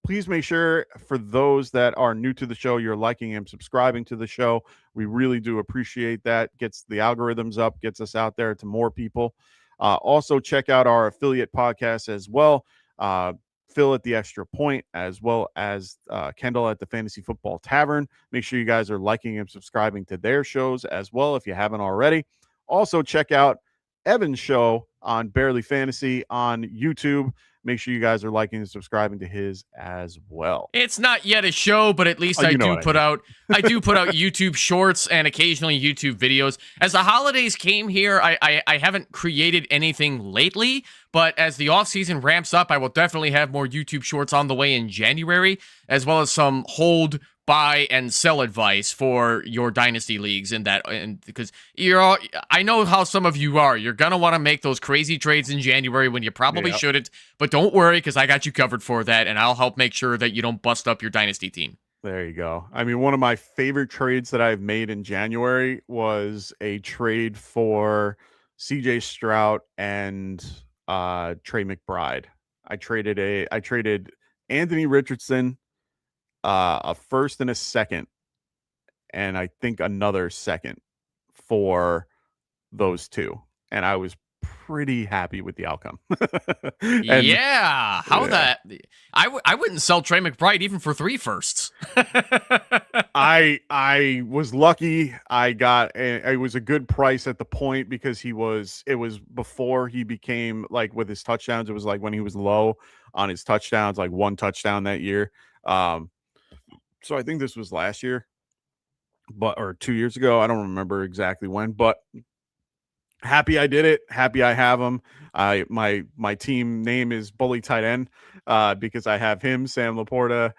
Please make sure, for those that are new to the show, you're liking and subscribing to the show. We really do appreciate that. Gets the algorithms up, gets us out there to more people. Also, check out our affiliate podcasts as well. Phil at the Extra Point, as well as Kendall at the Fantasy Football Tavern. Make sure you guys are liking and subscribing to their shows as well if you haven't already. Also, check out Evan's show on Barely Fantasy on YouTube. Make sure you guys are liking and subscribing to his as well. It's not yet a show, but at least I do put out YouTube shorts and occasionally YouTube videos. As the holidays came here, I haven't created anything lately, but as the off season ramps up, I will definitely have more YouTube shorts on the way in January, as well as some hold, buy, and sell advice for your dynasty leagues and because I know how some of you are. You're gonna want to make those crazy trades in January when you probably shouldn't, but don't worry, because I got you covered for that, and I'll help make sure that you don't bust up your dynasty team. There you go. I mean, one of my favorite trades that I've made in January was a trade for CJ Stroud and Trey McBride. I traded Anthony Richardson, a first and a second, and I think another second for those two. And I was pretty happy with the outcome. I wouldn't sell Trey McBride even for 3 firsts. I was lucky. It was a good price at the point because it was before he became, like, with his touchdowns. It was like when he was low on his touchdowns, like 1 touchdown that year. So I think this was last year, or 2 years ago. I don't remember exactly when, but happy I did it. Happy I have him. My team name is Bully Tight End because I have him, Sam Laporta,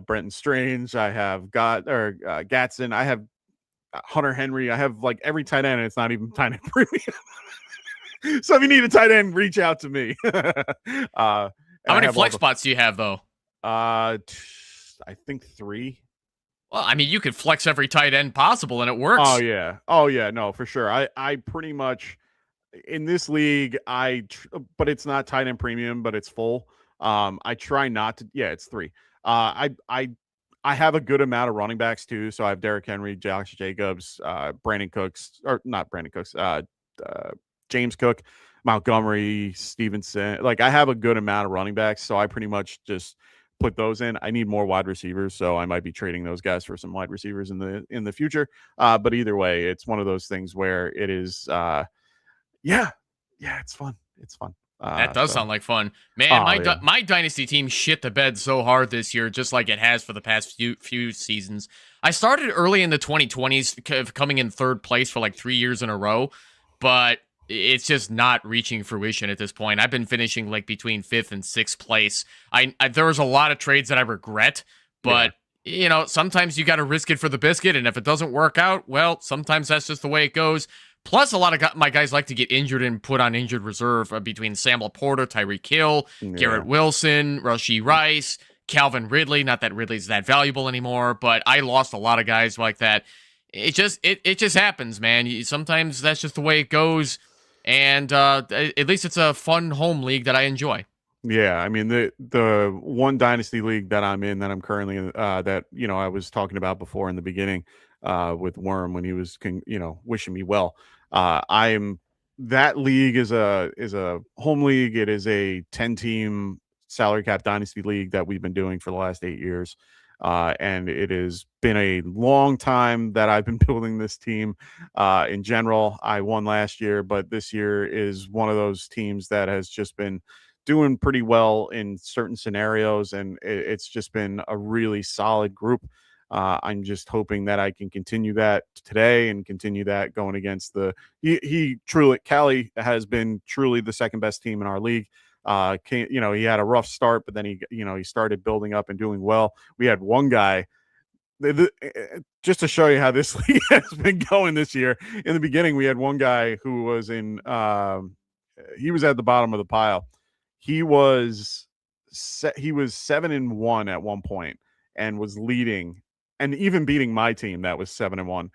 Brenton Strange. I have Gatson. I have Hunter Henry. I have like every tight end, and it's not even tight end premium. So if you need a tight end, reach out to me. How many flex spots do you have, though? I think 3. Well, I mean, you could flex every tight end possible, and it Oh works. yeah. Oh yeah. No, for sure. I pretty much in this league, but it's not tight end premium, but it's full. I try not to. Yeah, it's three. I have a good amount of running backs too. So I have Derrick Henry, Josh Jacobs, Brandon Cooks, or not Brandon Cooks, James Cook, Montgomery, Stevenson. Like I have a good amount of running backs, so I pretty much just put those in. I need more wide receivers, so I might be trading those guys for some wide receivers in the future. But either way, it's one of those things where it is. Yeah, it's fun. It's fun. That does So sound like fun, man. oh yeah, My dynasty team shit the bed so hard this year, just like it has for the past few seasons. I started early in the 2020s, coming in third place for like 3 years in a row, but it's just not reaching fruition at this point. I've been finishing like between fifth and sixth place. There was a lot of trades that I regret, but sometimes you got to risk it for the biscuit, and if it doesn't work out, well, sometimes that's just the way it goes. Plus, a lot of my guys like to get injured and put on injured reserve between Sam Laporta, Tyreek Hill, Garrett Wilson, Rashee Rice, Calvin Ridley. Not that Ridley's that valuable anymore, but I lost a lot of guys like that. It just happens, man. Sometimes that's just the way it goes, and at least it's a fun home league that I enjoy. yeah. I mean the one dynasty league that I'm in that I'm currently in, that I was talking about before in the beginning with Worm when he was wishing me well. I'm that league is a home league. It is a 10-team salary cap dynasty league that we've been doing for the last 8 years. And it has been a long time that I've been building this team. In general, I won last year, but this year is one of those teams that has just been doing pretty well in certain scenarios, and it's just been a really solid group. I'm just hoping that I can continue that today and continue that going against he truly, Cali has been truly the second best team in our league. He had a rough start, but then he started building up and doing well. We had one guy, just to show you how this league has been going this year. In the beginning, we had one guy who was he was at the bottom of the pile. He was 7-1 at one point and was leading and even beating my team that was 7-1.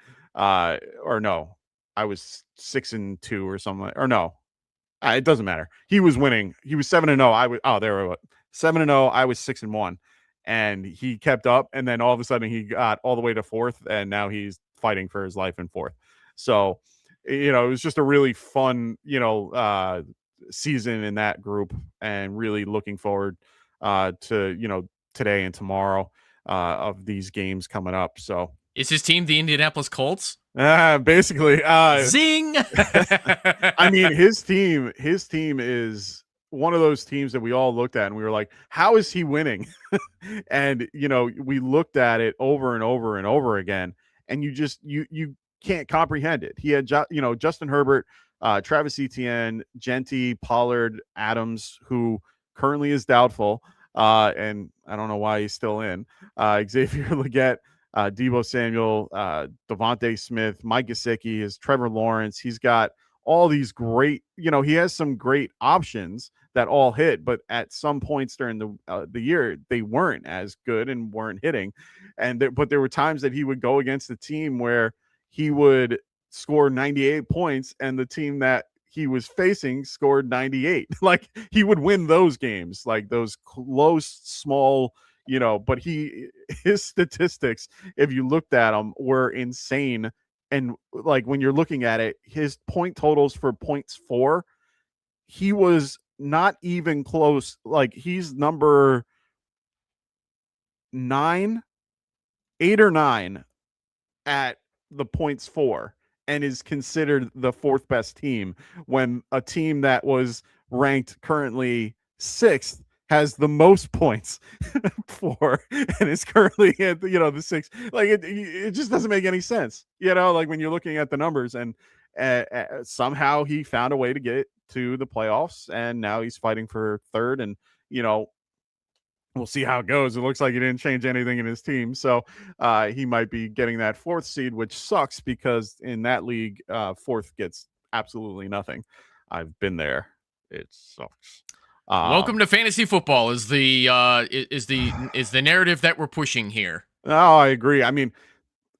Or no, I was 6-2 or something. Or no, it doesn't matter. He was winning. He was 7-0. There we go. 7-0. I was 6-1, and he kept up. And then all of a sudden, he got all the way to fourth, and now he's fighting for his life in fourth. So, it was just a really fun, season in that group, and really looking forward to today and tomorrow of these games coming up. So is his team the Indianapolis Colts? Basically, zing. I mean, his team is one of those teams that we all looked at and we were like, how is he winning? And we looked at it over and over and over again, and you can't comprehend it. He had Justin Herbert, Travis Etienne, Genty, Pollard, Adams, who currently is doubtful, and I don't know why he's still in. Xavier Legette, Deebo Samuel, Devontae Smith, Mike Gesicki, his Trevor Lawrence. He's got all these great, he has some great options that all hit, but at some points during the year, they weren't as good and weren't hitting. But there were times that he would go against a team where he would score 98 points and the team that he was facing scored 98. Like he would win those games, like those close, small, but his statistics, if you looked at them, were insane. And like when you're looking at it, his point totals for points for, he was not even close. Like he's number 8 or 9 at the points for, and is considered the fourth best team, when a team that was ranked currently 6th has the most points for, and is currently at the 6th. Like it just doesn't make any sense, like when you're looking at the numbers. And somehow he found a way to get to the playoffs, and now he's fighting for third. And we'll see how it goes. It looks like he didn't change anything in his team, so he might be getting that 4th seed, which sucks because in that league, 4th gets absolutely nothing. I've been there. It sucks. Welcome to fantasy football is the narrative that we're pushing here. Oh, I agree. I mean,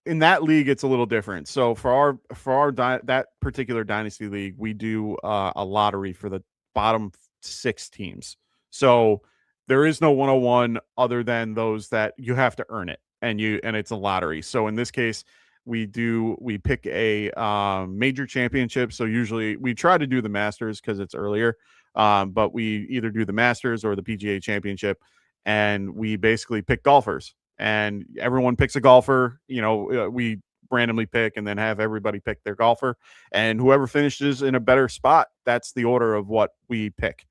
in that league, it's a little different. So that particular dynasty league, we do a lottery for the bottom 6 teams. So there is no 101 other than those that you have to earn it, and it's a lottery. So in this case, we pick a major championship. So usually we try to do the Masters because it's earlier, but we either do the Masters or the PGA Championship, and we basically pick golfers and everyone picks a golfer. We randomly pick and then have everybody pick their golfer, and whoever finishes in a better spot, that's the order of what we pick.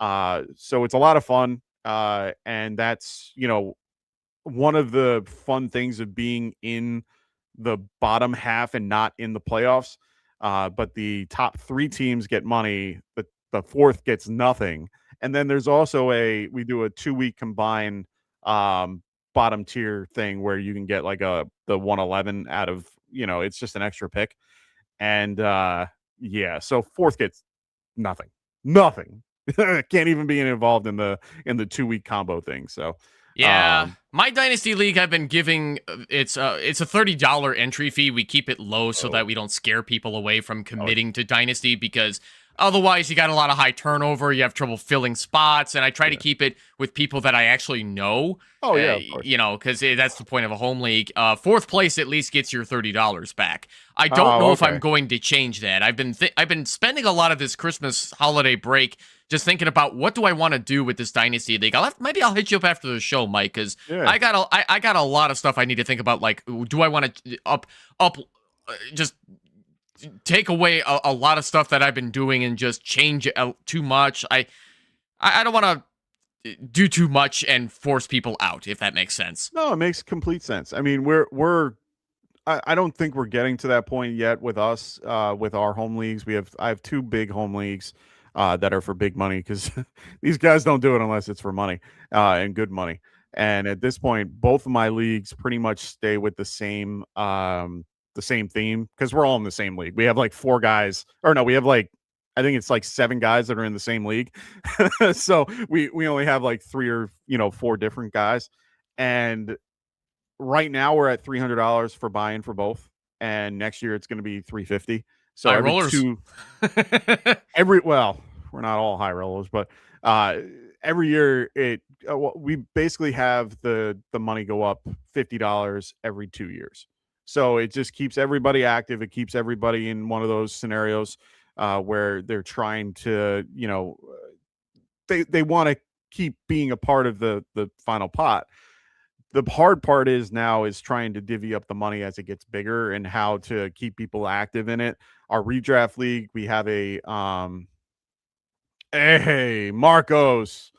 So it's a lot of fun, and that's one of the fun things of being in the bottom half and not in the playoffs. But the top 3 teams get money, the fourth gets nothing. And then there's also we do a 2-week combined bottom tier thing where you can get like the 111 out of, it's just an extra pick. And yeah, so fourth gets nothing. Nothing. Can't even be involved in the 2-week combo thing. So Yeah, my dynasty league I've been giving it's a $30 entry fee. We keep it low so that we don't scare people away from committing to dynasty, because otherwise you got a lot of high turnover, you have trouble filling spots, and I try to keep it with people that I actually know. Oh yeah, of course. Because that's the point of a home league. Fourth place at least gets your $30 back. I don't know if I'm going to change that. I've been spending a lot of this Christmas holiday break just thinking about what do I want to do with this dynasty league. Maybe I'll hit you up after the show, Mike, because I got a lot of stuff I need to think about. Like, do I want to just take away a lot of stuff that I've been doing and just change it too much? I don't want to do too much and force people out, if that makes sense. No, it makes complete sense. I mean, I don't think we're getting to that point yet with us, with our home leagues. I have 2 big home leagues that are for big money, because these guys don't do it unless it's for money, and good money. And at this point, both of my leagues pretty much stay with the same theme, because we're all in the same league. We have like 4 guys, or no, we have like, I think it's like 7 guys that are in the same league. So we only have like 3 or 4 different guys. And right now we're at $300 for buy-in for both, and next year it's going to be $350. So High rollers. Well, we're not all high rollers, but every year we basically have the money go up $50 every 2 years. So it just keeps everybody active. It keeps everybody in one of those scenarios where they're trying to, they want to keep being a part of the final pot. The hard part is trying to divvy up the money as it gets bigger and how to keep people active in it. Our redraft league, we have hey, Marcos,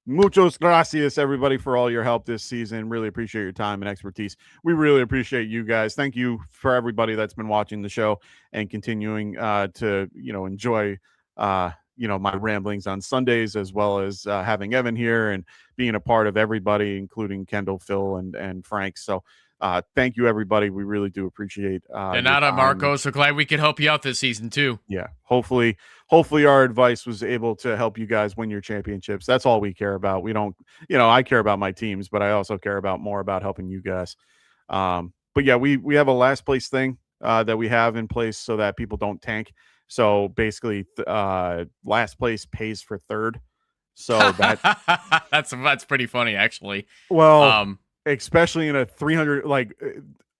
muchos gracias, everybody, for all your help this season. Really appreciate your time and expertise. We really appreciate you guys. Thank you for everybody that's been watching the show and continuing to, enjoy, my ramblings on Sundays, as well as having Evan here and being a part of everybody, including Kendall, Phil, and Frank. So thank you, everybody. We really do appreciate Donata, Marco. So glad we could help you out this season too. Yeah. Hopefully our advice was able to help you guys win your championships. That's all we care about. We don't, I care about my teams, but I also care more about helping you guys. But yeah, we have a last place thing that we have in place so that people don't tank. So basically, last place pays for third. So that's pretty funny, actually. Well, especially in a 300, like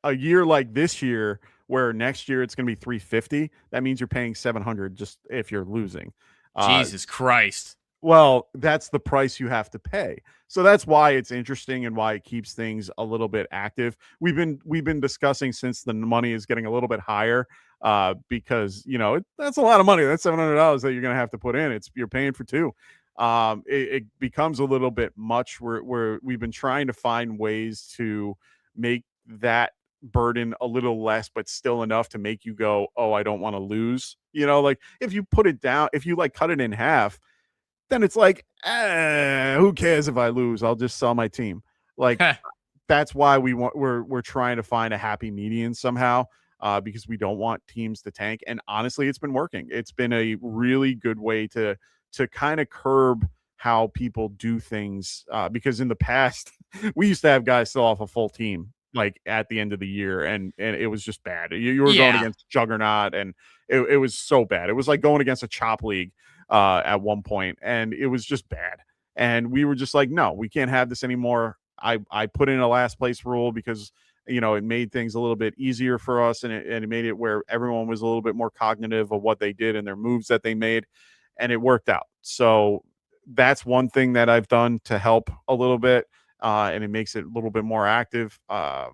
a year like this year, where next year it's going to be 350. That means you're paying 700 just if you're losing. Jesus Christ. Well, that's the price you have to pay. So that's why it's interesting and why it keeps things a little bit active. We've been discussing since the money is getting a little bit higher, because that's a lot of money. That's $700 that you're going to have to put in. You're paying for 2. It becomes a little bit much. We've been trying to find ways to make that burden a little less, but still enough to make you go, oh, I don't want to lose. Like if you put it down, if you cut it in half, then it's like, who cares if I lose? I'll just sell my team. Like that's why we're trying to find a happy median somehow, because we don't want teams to tank. And honestly, it's been working. It's been a really good way to kind of curb how people do things, because in the past we used to have guys still off a full team like at the end of the year, and it was just bad. You were going Yeah. against Juggernaut, and it was so bad. It was like going against a chop league at one point, and it was just bad. And we were just like, no, we can't have this anymore. I put in a last place rule because it made things a little bit easier for us, and it made it where everyone was a little bit more cognitive of what they did and their moves that they made, and it worked out. So that's one thing that I've done to help a little bit, and it makes it a little bit more active. I'm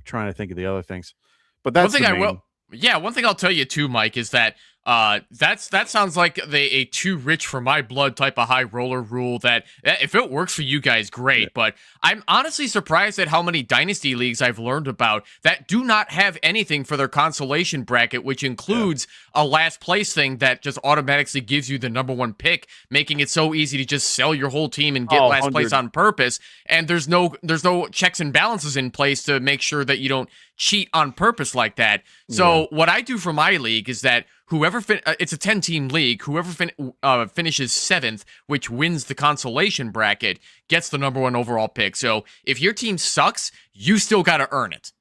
trying to think of the other things, but that's one thing the main. one thing I'll tell you too, Mike, is that that sounds like a too rich for my blood type of high roller rule. That if it works for you guys, great. Yeah. But I'm honestly surprised at how many dynasty leagues I've learned about that do not have anything for their consolation bracket, which includes a last place thing that just automatically gives you the number one pick, making it so easy to just sell your whole team and get last 100. place on purpose. And there's no checks and balances in place to make sure that you don't cheat on purpose like that. So what I do for my league is that whoever it's a 10-team league, whoever finishes 7th, which wins the consolation bracket, gets the number one overall pick. So if your team sucks, you still got to earn it.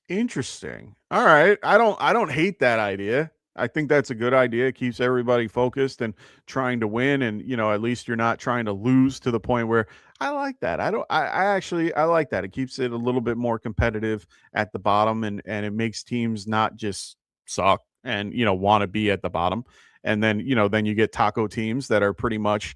Interesting. All right. I don't hate that idea. I think that's a good idea. It keeps everybody focused and trying to win, and at least you're not trying to lose to the point where I like that. I like that. It keeps it a little bit more competitive at the bottom, and it makes teams not just suck and want to be at the bottom. And then then you get taco teams that are pretty much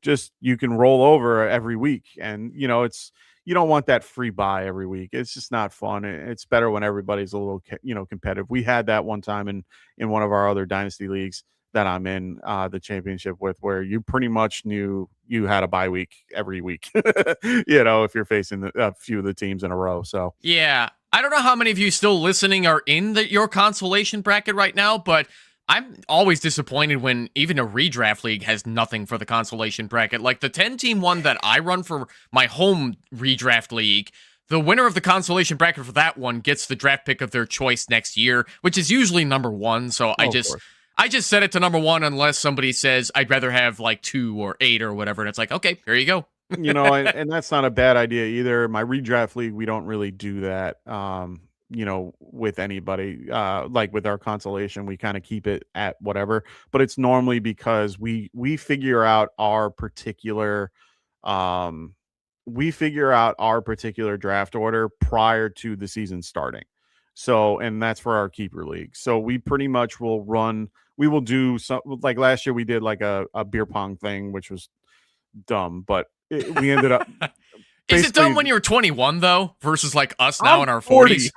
just you can roll over every week, and it's you don't want that free buy every week. It's just not fun. It's better when everybody's a little competitive. We had that one time in one of our other dynasty leagues that I'm in the championship with, where you pretty much knew you had a bye week every week, if you're facing a few of the teams in a row. So yeah, I don't know how many of you still listening are in your consolation bracket right now, but I'm always disappointed when even a redraft league has nothing for the consolation bracket. Like the 10-team one that I run for my home redraft league, the winner of the consolation bracket for that one gets the draft pick of their choice next year, which is usually number 1. So I just set it to number 1 unless somebody says I'd rather have like 2 or 8 or whatever. And it's like, okay, here you go. And that's not a bad idea either. My redraft league, we don't really do that. With anybody, like with our consolation, we kind of keep it at whatever, but it's normally because we figure out our particular draft order prior to the season starting. So, and that's for our keeper league. So we pretty much we will do some, like last year we did like a beer pong thing, which was dumb, but we ended up. Is it dumb when you're 21 though, versus like us now in our 40s?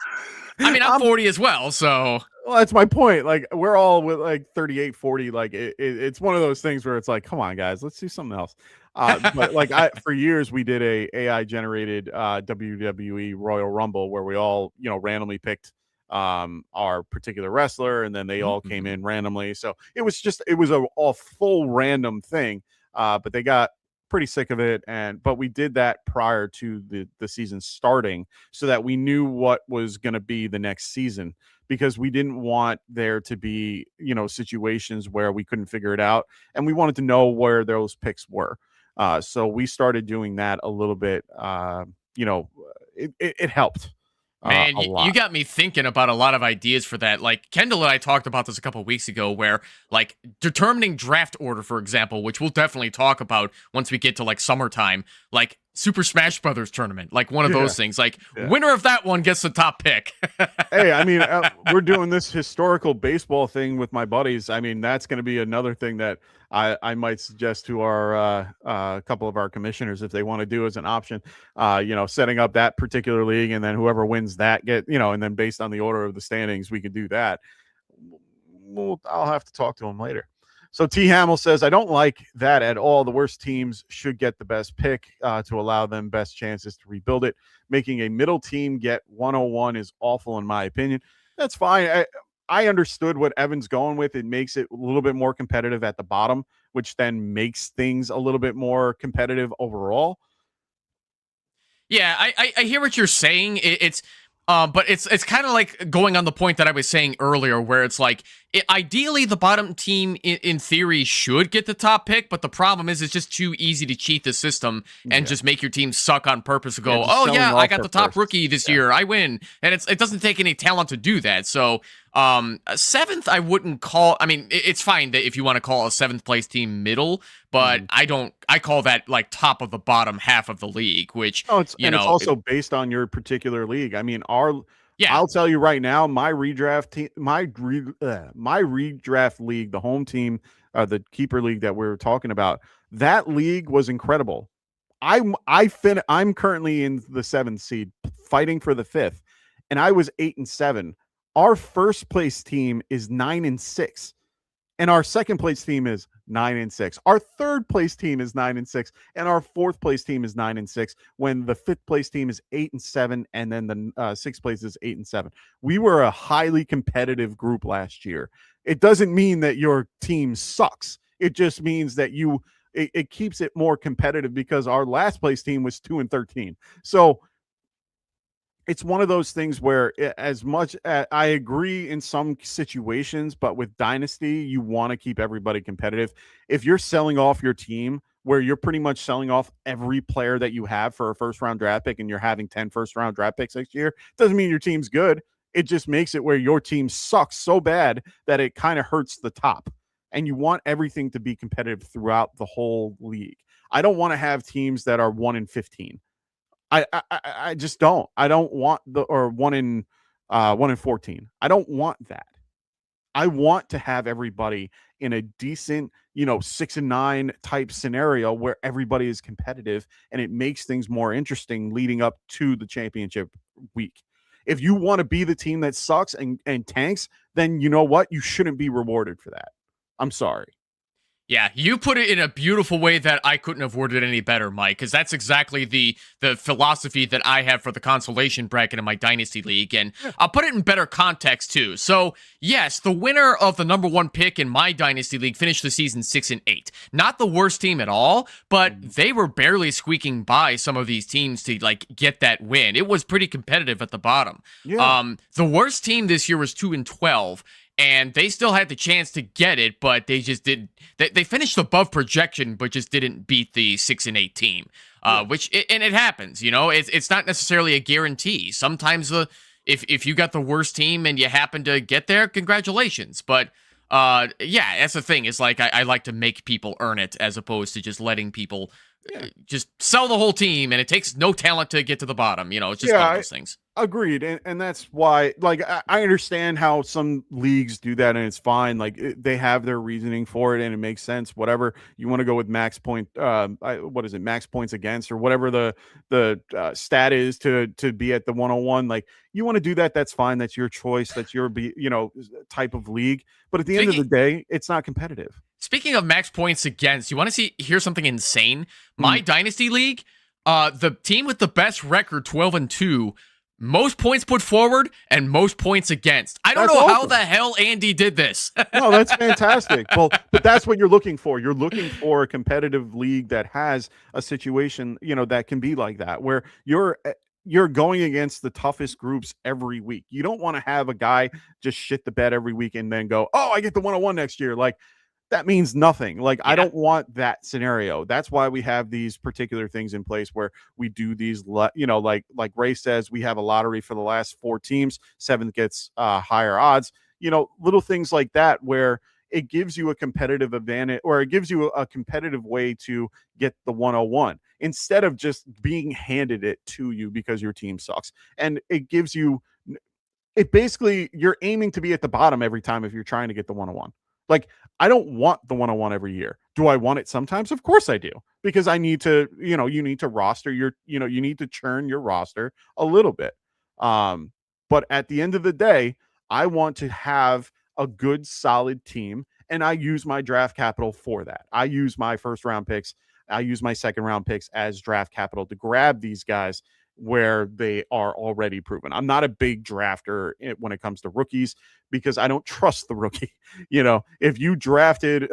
I mean, I'm 40 as well, so. Well, that's my point. Like, we're all with like 38, 40. Like, it's one of those things where it's like, come on, guys, let's do something else. But like, for years, we did a AI generated WWE Royal Rumble where we all, randomly picked our particular wrestler, and then they all came in randomly. So it was a full random thing. But they got pretty sick of it, but we did that prior to the season starting so that we knew what was going to be the next season, because we didn't want there to be situations where we couldn't figure it out, and we wanted to know where those picks were. So we started doing that a little bit. It helped. Man, you got me thinking about a lot of ideas for that. Like, Kendall and I talked about this a couple of weeks ago, where, like, determining draft order, for example, which we'll definitely talk about once we get to, like, summertime, like, Super Smash Brothers tournament, like one of those things. Like, winner of that one gets the top pick. Hey, I mean, we're doing this historical baseball thing with my buddies. I mean, that's going to be another thing that I might suggest to our couple of our commissioners if they want to do as an option. Setting up that particular league, and then whoever wins that and then based on the order of the standings, we could do that. I'll have to talk to them later. So T. Hamill says, I don't like that at all. The worst teams should get the best pick to allow them best chances to rebuild it. Making a middle team get 101 is awful, in my opinion. That's fine. I understood what Evan's going with. It makes it a little bit more competitive at the bottom, which then makes things a little bit more competitive overall. Yeah, I hear what you're saying. But it's kind of like going on the point that I was saying earlier, where it's like, ideally, the bottom team, in theory, should get the top pick, but the problem is it's just too easy to cheat the system and just make your team suck on purpose and go, oh, yeah, I got the top rookie this year. I win. And it doesn't take any talent to do that. So, seventh, I wouldn't call. I mean, it's fine that if you want to call a seventh place team middle, but I call that like top of the bottom half of the league, which, it's also based on your particular league. I mean, I'll tell you right now, my redraft team, my redraft league, the home team, the keeper league that we were talking about, that league was incredible. I'm currently in the 7th seed, fighting for the 5th, and I was 8-7. Our first place team is 9-6, and our second place team is 9-6. Our third place team is 9-6, and our fourth place team is 9-6. When the 5th place team is 8-7, and then the 6th place is 8-7. We were a highly competitive group last year. It doesn't mean that your team sucks. It just means that it keeps it more competitive, because our last place team was 2-13. So it's one of those things where, as much I agree in some situations, but with Dynasty, you want to keep everybody competitive. If you're selling off your team, where you're pretty much selling off every player that you have for a first-round draft pick, and you're having 10 first-round draft picks next year, doesn't mean your team's good. It just makes it where your team sucks so bad that it kind of hurts the top. And you want everything to be competitive throughout the whole league. I don't want to have teams that are 1-15. I just don't. I don't want 1-14. I don't want that. I want to have everybody in a decent, 6-9 type scenario where everybody is competitive, and it makes things more interesting leading up to the championship week. If you want to be the team that sucks and tanks, then you know what? You shouldn't be rewarded for that. I'm sorry. Yeah, you put it in a beautiful way that I couldn't have worded any better, Mike, because that's exactly the philosophy that I have for the consolation bracket in my Dynasty League, and I'll put it in better context, too. So, yes, the winner of the number 1 pick in my Dynasty League finished the season 6-8. Not the worst team at all, but they were barely squeaking by some of these teams to, get that win. It was pretty competitive at the bottom. Yeah. The worst team this year was 2-12, and they still had the chance to get it, but they just didn't. They finished above projection, but just didn't beat the 6-8 team. Which it happens. It's not necessarily a guarantee. Sometimes if you got the worst team and you happen to get there, congratulations. But that's the thing. It's like I like to make people earn it, as opposed to just letting people just sell the whole team, and it takes no talent to get to the bottom. It's just one of those things. Agreed. And that's why, I understand how some leagues do that, and it's fine. They have their reasoning for it, and it makes sense. Whatever you want to go with max point, what is it? Max points against, or whatever the stat is to be at the 101. You want to do that. That's fine. That's your choice. That's your, type of league. But at the end of the day, it's not competitive. Speaking of max points against, you want to hear something insane? My Dynasty League, the team with the best record, 12-2, most points put forward and most points against. I don't know how the hell Andy did this. No, that's fantastic. Well, but that's what you're looking for. You're looking for a competitive league that has a situation, that can be like that, where you're going against the toughest groups every week. You don't want to have a guy just shit the bed every week and then go, oh, I get the 101 next year. That means nothing. I don't want that scenario. That's why we have these particular things in place where we do these, like Ray says, we have a lottery for the last 4 teams. 7th gets higher odds, little things like that, where it gives you a competitive advantage, or it gives you a competitive way to get the 101 instead of just being handed it to you because your team sucks. And it gives you, basically, you're aiming to be at the bottom every time if you're trying to get the 101. I don't want the 101 every year. Do I want it sometimes? Of course I do, because I need to, you need to roster your, you need to churn your roster a little bit. But at the end of the day, I want to have a good, solid team, and I use my draft capital for that. I use my first round picks. I use my second round picks as draft capital to grab these guys where they are already proven. I'm not a big drafter when it comes to rookies, because I don't trust the rookie. If you drafted, who's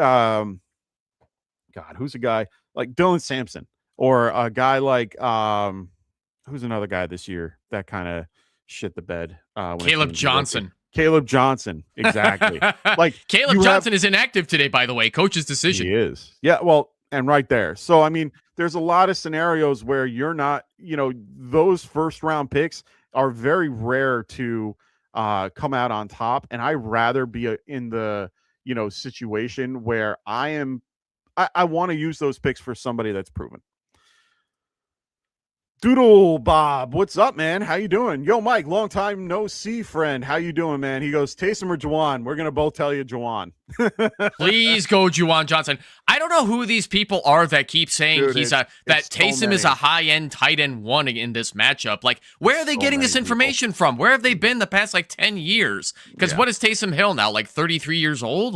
a guy like Dylan Sampson, or a guy like, who's another guy this year that kind of shit the bed? Caleb Johnson. Caleb Johnson, exactly. Like Caleb Johnson is inactive today, by the way. Coach's decision. He is. Yeah, well, and right there. So I mean, there's a lot of scenarios where you're not, those first round picks are very rare to come out on top. And I rather be in the, situation where I want to use those picks for somebody that's proven. Doodle Bob, what's up, man? How you doing? Yo, Mike, long time no see, friend. How you doing, man? He goes, Taysom or Juwan? We're gonna both tell you Juwan. Please go Juwan Johnson. I don't know who these people are that keep saying that Taysom is a high-end tight end one in this matchup. Like, where are they getting this information from? Where have they been the past 10 years? Because what is Taysom Hill now? 33 years old?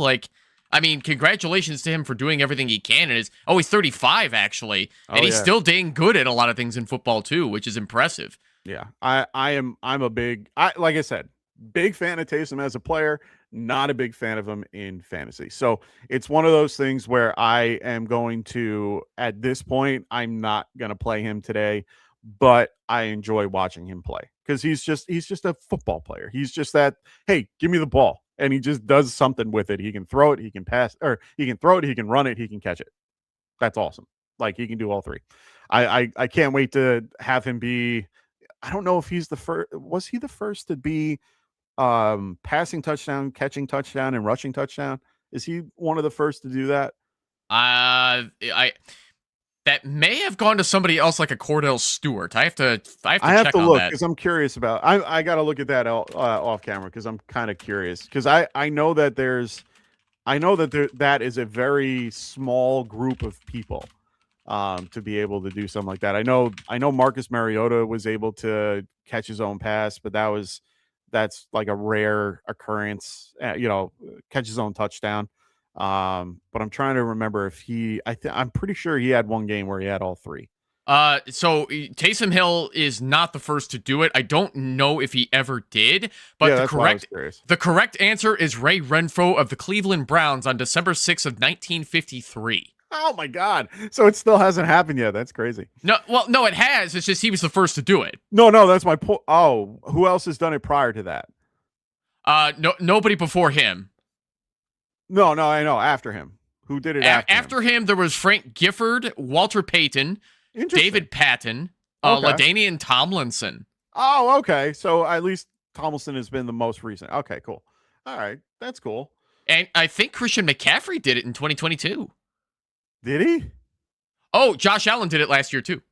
I mean, congratulations to him for doing everything he can. And he's 35 actually, and he's still dang good at a lot of things in football too, which is impressive. Yeah, I'm a big, like I said, big fan of Taysom as a player, not a big fan of him in fantasy. So it's one of those things where I am going to, at this point, I'm not going to play him today, but I enjoy watching him play because he's just a football player. He's just that, hey, give me the ball. And he just does something with it. He can throw it, he can pass, or he can throw it, he can run it, he can catch it. That's awesome. Like, he can do all three. I can't wait to have him be, I don't know if he's the first, was he the first to be passing touchdown, catching touchdown, and rushing touchdown? Is he one of the first to do that? That may have gone to somebody else, like a Cordell Stewart. I have to look because I'm curious about. I got to look at that off camera because I'm kind of curious because I know that that is a very small group of people to be able to do something like that. I know Marcus Mariota was able to catch his own pass, but that's like a rare occurrence. Catch his own touchdown. But I'm trying to remember if I'm pretty sure he had one game where he had all three. So Taysom Hill is not the first to do it. I don't know if he ever did, but the correct answer is Ray Renfro of the Cleveland Browns on December 6th of 1953. Oh my God. So it still hasn't happened yet. That's crazy. No, it has. It's just he was the first to do it. No, that's my point. Oh, who else has done it prior to that? Nobody before him. No, I know. After him. Who did it after him? There was Frank Gifford, Walter Payton, David Patton, LaDainian Tomlinson. Oh, okay. So at least Tomlinson has been the most recent. Okay, cool. All right. That's cool. And I think Christian McCaffrey did it in 2022. Did he? Oh, Josh Allen did it last year too.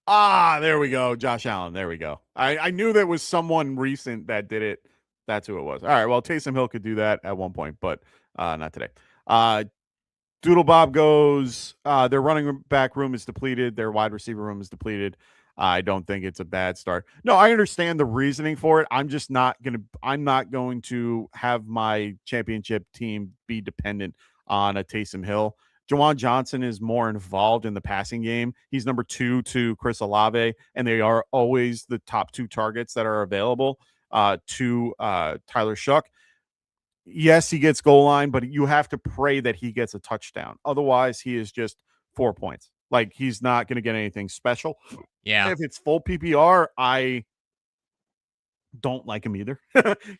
There we go. Josh Allen. There we go. I knew there was someone recent that did it. That's who it was. All right. Well, Taysom Hill could do that at one point, but not today. Doodle Bob goes, their running back room is depleted. Their wide receiver room is depleted. I don't think it's a bad start. No, I understand the reasoning for it. I'm not going to have my championship team be dependent on a Taysom Hill. Juwan Johnson is more involved in the passing game. He's number 2 to Chris Olave, and they are always the top 2 targets that are available to Tyler Shuck. Yes, he gets goal line, but you have to pray that he gets a touchdown. Otherwise, he is just 4 points. Like, he's not going to get anything special. Yeah. If it's full PPR, I don't like him either.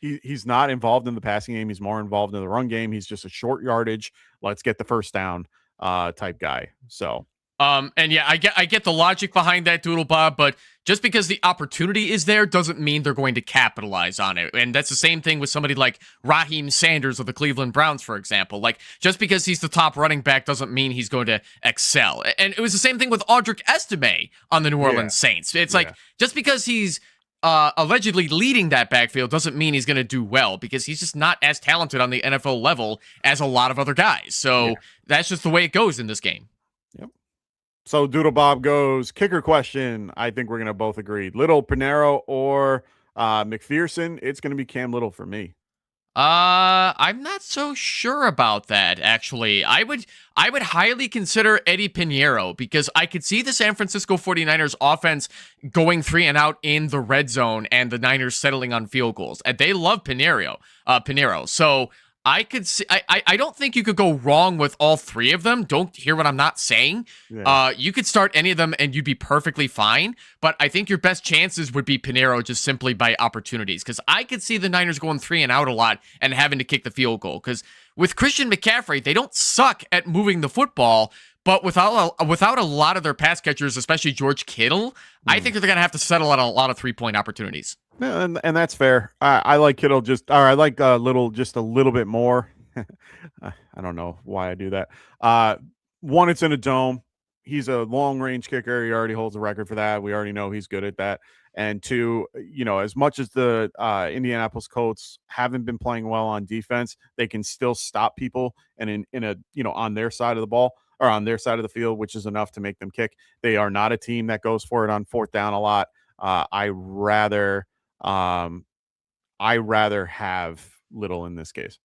He's not involved in the passing game. He's more involved in the run game. He's just a short yardage, let's get the first down type guy. So and yeah, I get the logic behind that, Doodle Bob, but just because the opportunity is there doesn't mean they're going to capitalize on it. And that's the same thing with somebody like Raheem Sanders of the Cleveland Browns, for example. Like, just because he's the top running back doesn't mean he's going to excel. And it was the same thing with Audric Estime on the New Orleans Saints. It's like, just because he's allegedly leading that backfield doesn't mean he's going to do well, because he's just not as talented on the NFL level as a lot of other guys. So that's just the way it goes in this game. Yep. So Doodle Bob goes, kicker question. I think we're going to both agree. Little, Pinero, or McPherson? It's going to be Cam Little for me. I'm not so sure about that, actually. I would highly consider Eddie Pinheiro, because I could see the San Francisco 49ers offense going 3 and out in the red zone and the Niners settling on field goals. And they love Pinheiro. So I could see. I don't think you could go wrong with all three of them. Don't hear what I'm not saying. Yeah. You could start any of them and you'd be perfectly fine. But I think your best chances would be Pinheiro just simply by opportunities. Because I could see the Niners going 3 and out a lot and having to kick the field goal. Because with Christian McCaffrey, they don't suck at moving the football. But without a lot of their pass catchers, especially George Kittle, I think they're going to have to settle on a lot of 3-point opportunities. Yeah, and that's fair. I like Kittle I like just a little bit more. I don't know why I do that. One, it's in a dome. He's a long range kicker. He already holds a record for that. We already know he's good at that. And two, as much as the Indianapolis Colts haven't been playing well on defense, they can still stop people and in a on their side of the ball or on their side of the field, which is enough to make them kick. They are not a team that goes for it on fourth down a lot. I rather have Little in this case.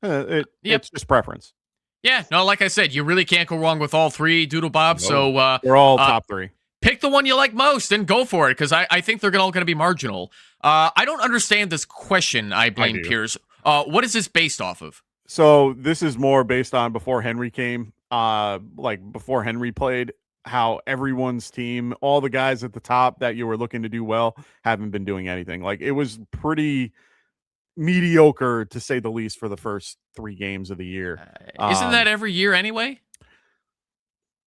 It's just preference. Yeah, no, like I said, you really can't go wrong with all three, Doodle Bob. No, So they're all top three. Pick the one you like most and go for it, because I think they're all going to be marginal. I don't understand this question. I blame Pierce. What is this based off of? So this is more based on before Henry came, before Henry played, how everyone's team, all the guys at the top that you were looking to do well, haven't been doing anything. Like, it was pretty mediocre, to say the least, for the first 3 games of the year. Isn't that every year anyway?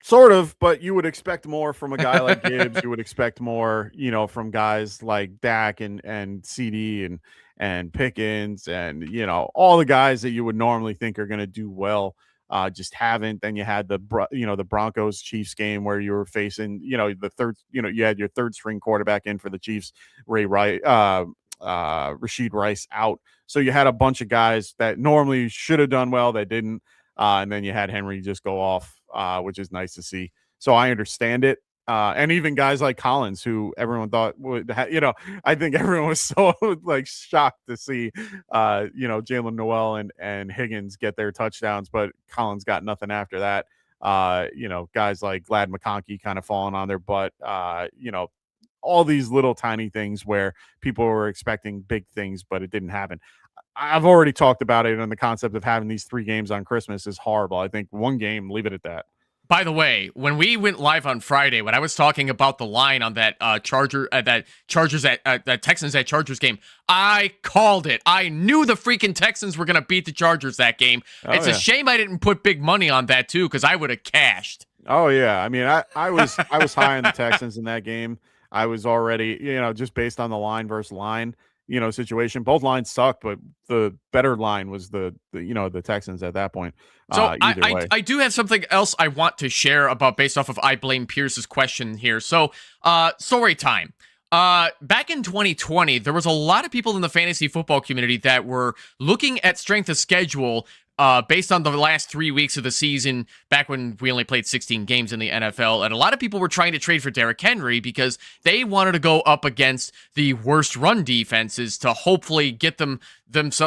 Sort of, but you would expect more from a guy like Gibbs. You would expect more, from guys like Dak and CD and Pickens and, all the guys that you would normally think are going to do well. Just haven't. Then you had the Broncos Chiefs game where you were facing, the third, you had your third string quarterback in for the Chiefs, Rashid Rice out. So you had a bunch of guys that normally should have done well that didn't. And then you had Henry just go off, which is nice to see. So I understand it. And even guys like Collins, who everyone thought would, I think everyone was so shocked to see, Jalen Noel and Higgins get their touchdowns, but Collins got nothing after that. Guys like Glad McConkey kind of falling on their butt, all these little tiny things where people were expecting big things, but it didn't happen. I've already talked about it, and the concept of having these 3 games on Christmas is horrible. I think 1 game, leave it at that. By the way, when we went live on Friday, when I was talking about the line on that Texans at Chargers game, I called it. I knew the freaking Texans were going to beat the Chargers that game. It's a shame I didn't put big money on that too, because I would have cashed. Oh yeah, I mean, I was high on the Texans in that game. I was already, just based on the line versus line, situation. Both lines sucked, but the better line was the Texans at that point. So I do have something else I want to share about based off of I blame Pierce's question here. So story time. Back in 2020, there was a lot of people in the fantasy football community that were looking at strength of schedule based on the last 3 weeks of the season, back when we only played 16 games in the NFL. And a lot of people were trying to trade for Derrick Henry because they wanted to go up against the worst run defenses to hopefully get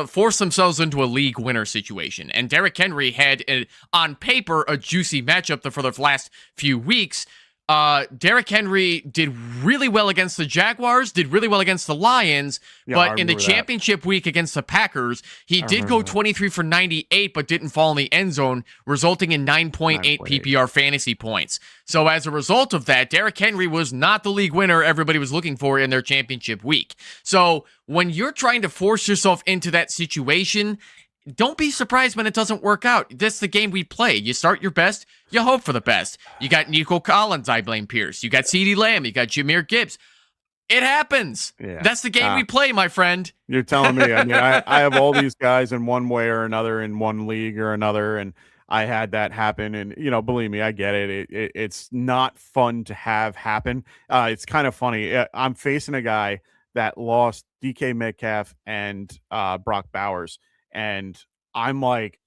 force themselves into a league winner situation. And Derrick Henry had, on paper, a juicy matchup for the last few weeks. Derrick Henry did really well against the Jaguars, did really well against the Lions, but in the championship week against the Packers, he did go 23 for 98, but didn't fall in the end zone, resulting in 9.8 PPR fantasy points. So as a result of that, Derrick Henry was not the league winner everybody was looking for in their championship week. So when you're trying to force yourself into that situation, don't be surprised when it doesn't work out. That's the game we play. You start your best, you hope for the best. You got Nico Collins, I blame Pierce. You got CeeDee Lamb, you got Jahmyr Gibbs. It happens. Yeah. That's the game we play, my friend. You're telling me. I mean, I have all these guys in one way or another in one league or another, and I had that happen. And, believe me, I get it. It's not fun to have happen. It's kind of funny. I'm facing a guy that lost DK Metcalf and Brock Bowers. And I'm like,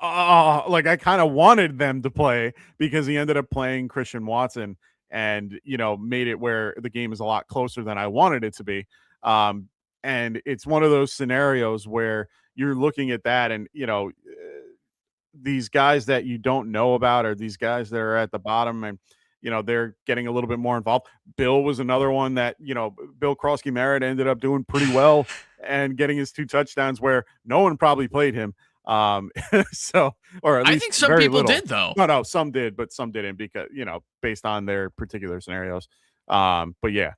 I kind of wanted them to play because he ended up playing Christian Watson and, made it where the game is a lot closer than I wanted it to be. And it's one of those scenarios where you're looking at that and, these guys that you don't know about or these guys that are at the bottom and, they're getting a little bit more involved. Bill was another one that, Bill Krosky-Merritt ended up doing pretty well and getting his 2 touchdowns where no one probably played him. So, or at I least think some very people little. did, though. No, some did, but some didn't because, based on their particular scenarios. But yeah,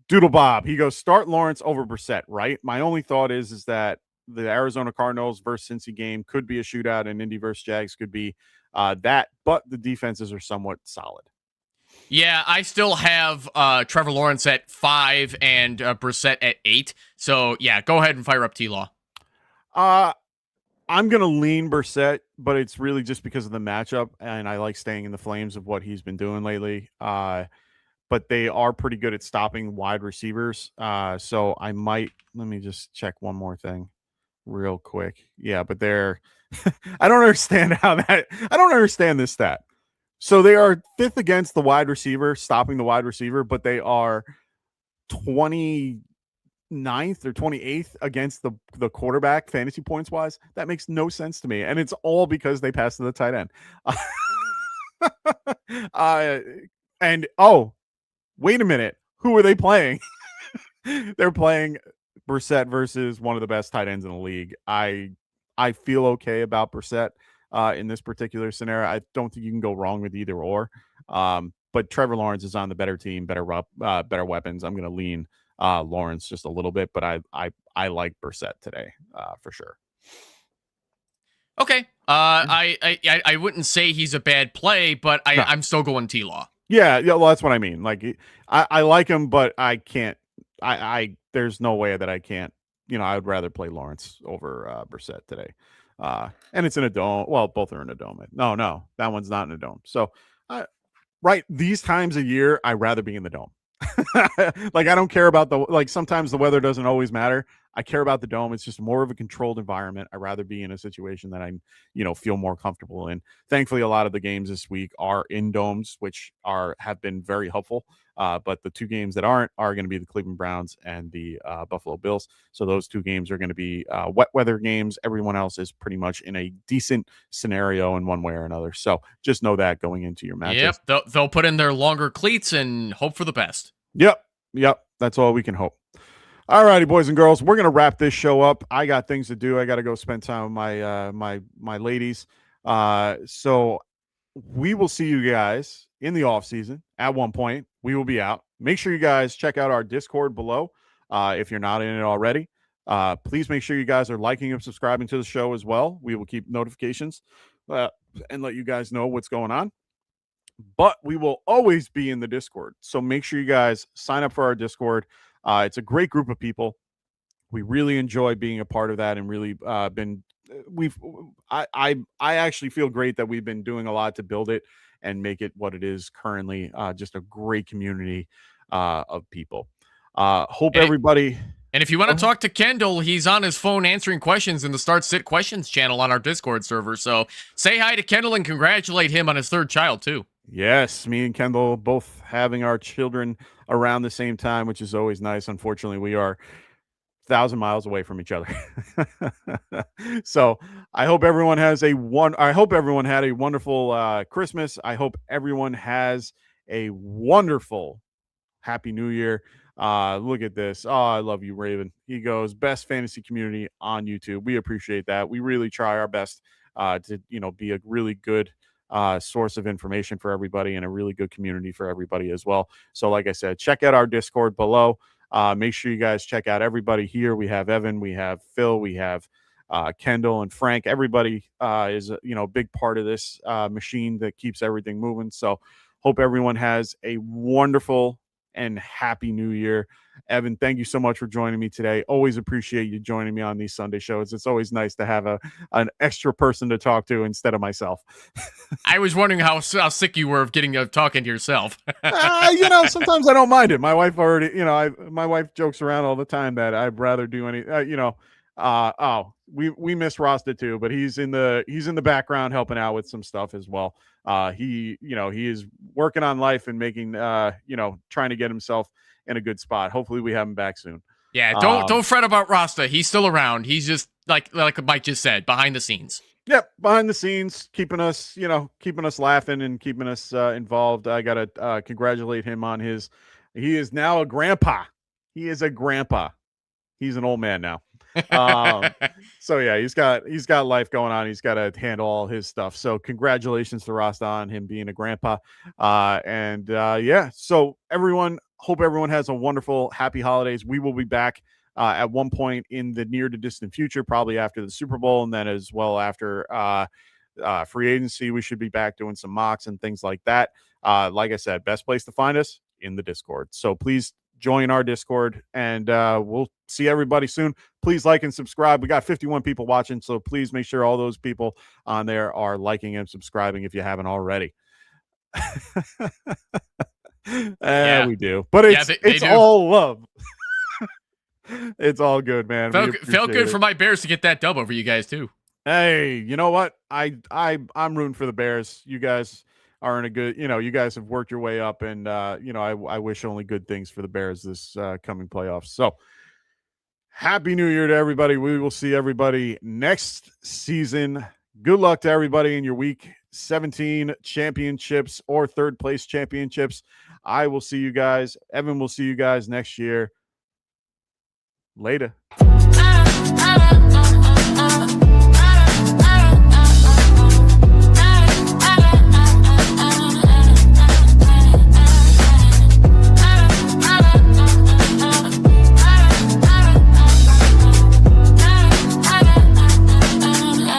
Doodle Bob, he goes, start Lawrence over Brissett, right? My only thought is that the Arizona Cardinals versus Cincy game could be a shootout, and Indy versus Jags could be that, but the defenses are somewhat solid. Yeah, I still have Trevor Lawrence at 5 and Brissett at 8. So, yeah, go ahead and fire up T-Law. I'm going to lean Brissett, but it's really just because of the matchup, and I like staying in the flames of what he's been doing lately. But they are pretty good at stopping wide receivers. So I might, let me just check one more thing real quick. Yeah, but they're, I don't understand I don't understand this stat. So they are 5th against the wide receiver, stopping the wide receiver, but they are 29th or 28th against the quarterback fantasy points wise. That makes no sense to me. And it's all because they pass to the tight end. And wait a minute. Who are they playing? They're playing Brissett versus one of the best tight ends in the league. I feel okay about Brissett in this particular scenario. I don't think you can go wrong with either or. But Trevor Lawrence is on the better team, better weapons. I'm going to lean Lawrence just a little bit, but I like Brissett today for sure. Okay. I wouldn't say he's a bad play, but I'm still going T-Law. Yeah, well, that's what I mean. Like, I like him, but I can't. There's no way that I can't. I would rather play Lawrence over Brissett today. And it's in a dome. Well, both are in a dome. No, that one's not in a dome. So, right, these times of year, I'd rather be in the dome. Like, I don't care about sometimes the weather doesn't always matter. I care about the dome. It's just more of a controlled environment. I'd rather be in a situation that I'm, feel more comfortable in. Thankfully, a lot of the games this week are in domes, which have been very helpful. But the 2 games that aren't are going to be the Cleveland Browns and the Buffalo Bills. So those 2 games are going to be wet weather games. Everyone else is pretty much in a decent scenario in one way or another. So just know that going into your matches. Yep, they'll put in their longer cleats and hope for the best. Yep. That's all we can hope. All righty, boys and girls, we're gonna wrap this show up. I got things to do. I got to go spend time with my ladies. So we will see you guys in the off season. At one point, we will be out. Make sure you guys check out our Discord below if you're not in it already. Please make sure you guys are liking and subscribing to the show as well. We will keep notifications and let you guys know what's going on. But we will always be in the Discord. So make sure you guys sign up for our Discord. It's a great group of people. We really enjoy being a part of that and really I actually feel great that we've been doing a lot to build it and make it what it is currently. Just a great community of people. Hope everybody. And if you want to talk to Kendall, he's on his phone answering questions in the Start Sit Questions channel on our Discord server. So say hi to Kendall and congratulate him on his 3rd child too. Yes, me and Kendall both having our children around the same time, which is always nice. Unfortunately, we are 1,000 miles away from each other. So I hope everyone had a wonderful Christmas. I hope everyone has a wonderful Happy New Year. Look at this. Oh, I love you, Raven. He goes, best fantasy community on YouTube. We appreciate that. We really try our best to be a really good source of information for everybody and a really good community for everybody as well. So like I said, check out our Discord below. Make sure you guys check out everybody here. We have Evan, we have Phil, we have Kendall and Frank. Everybody is a big part of this machine that keeps everything moving. So hope everyone has a wonderful and happy New Year. Evan, thank you so much for joining me today. Always appreciate you joining me on these Sunday shows. It's always nice to have an extra person to talk to instead of myself. I was wondering how sick you were of getting talking to yourself. Sometimes I don't mind it. My wife already, my wife jokes around all the time that I'd rather do any, we miss Rasta too, but he's in the background helping out with some stuff as well. He is working on life and making, trying to get himself in a good spot. Hopefully we have him back soon. Yeah, don't fret about Rasta. He's still around. He's just like Mike just said, behind the scenes. Yep, behind the scenes, keeping us laughing and keeping us involved. I gotta congratulate him on his. He is now a grandpa. He is a grandpa. He's an old man now. So yeah, he's got life going on. He's got to handle all his stuff. So congratulations to Rasta on him being a grandpa. Yeah. So everyone, hope everyone has a wonderful, happy holidays. We will be back at one point in the near to distant future, probably after the Super Bowl, and then as well after free agency. We should be back doing some mocks and things like that. Like I said, best place to find us in the Discord. So please join our Discord, and we'll see everybody soon. Please like and subscribe. We got 51 people watching, so please make sure all those people on there are liking and subscribing if you haven't already. We do, but it's all love. It's all good, man. Felt good for my Bears to get that dub over you guys too. Hey, you know what? I'm rooting for the Bears. You guys are in a good, you guys have worked your way up, and I wish only good things for the Bears this coming playoffs. So happy New Year to everybody. We will see everybody next season. Good luck to everybody in your week 17 championships or third place championships. I will see you guys. Evan will see you guys next year. Later.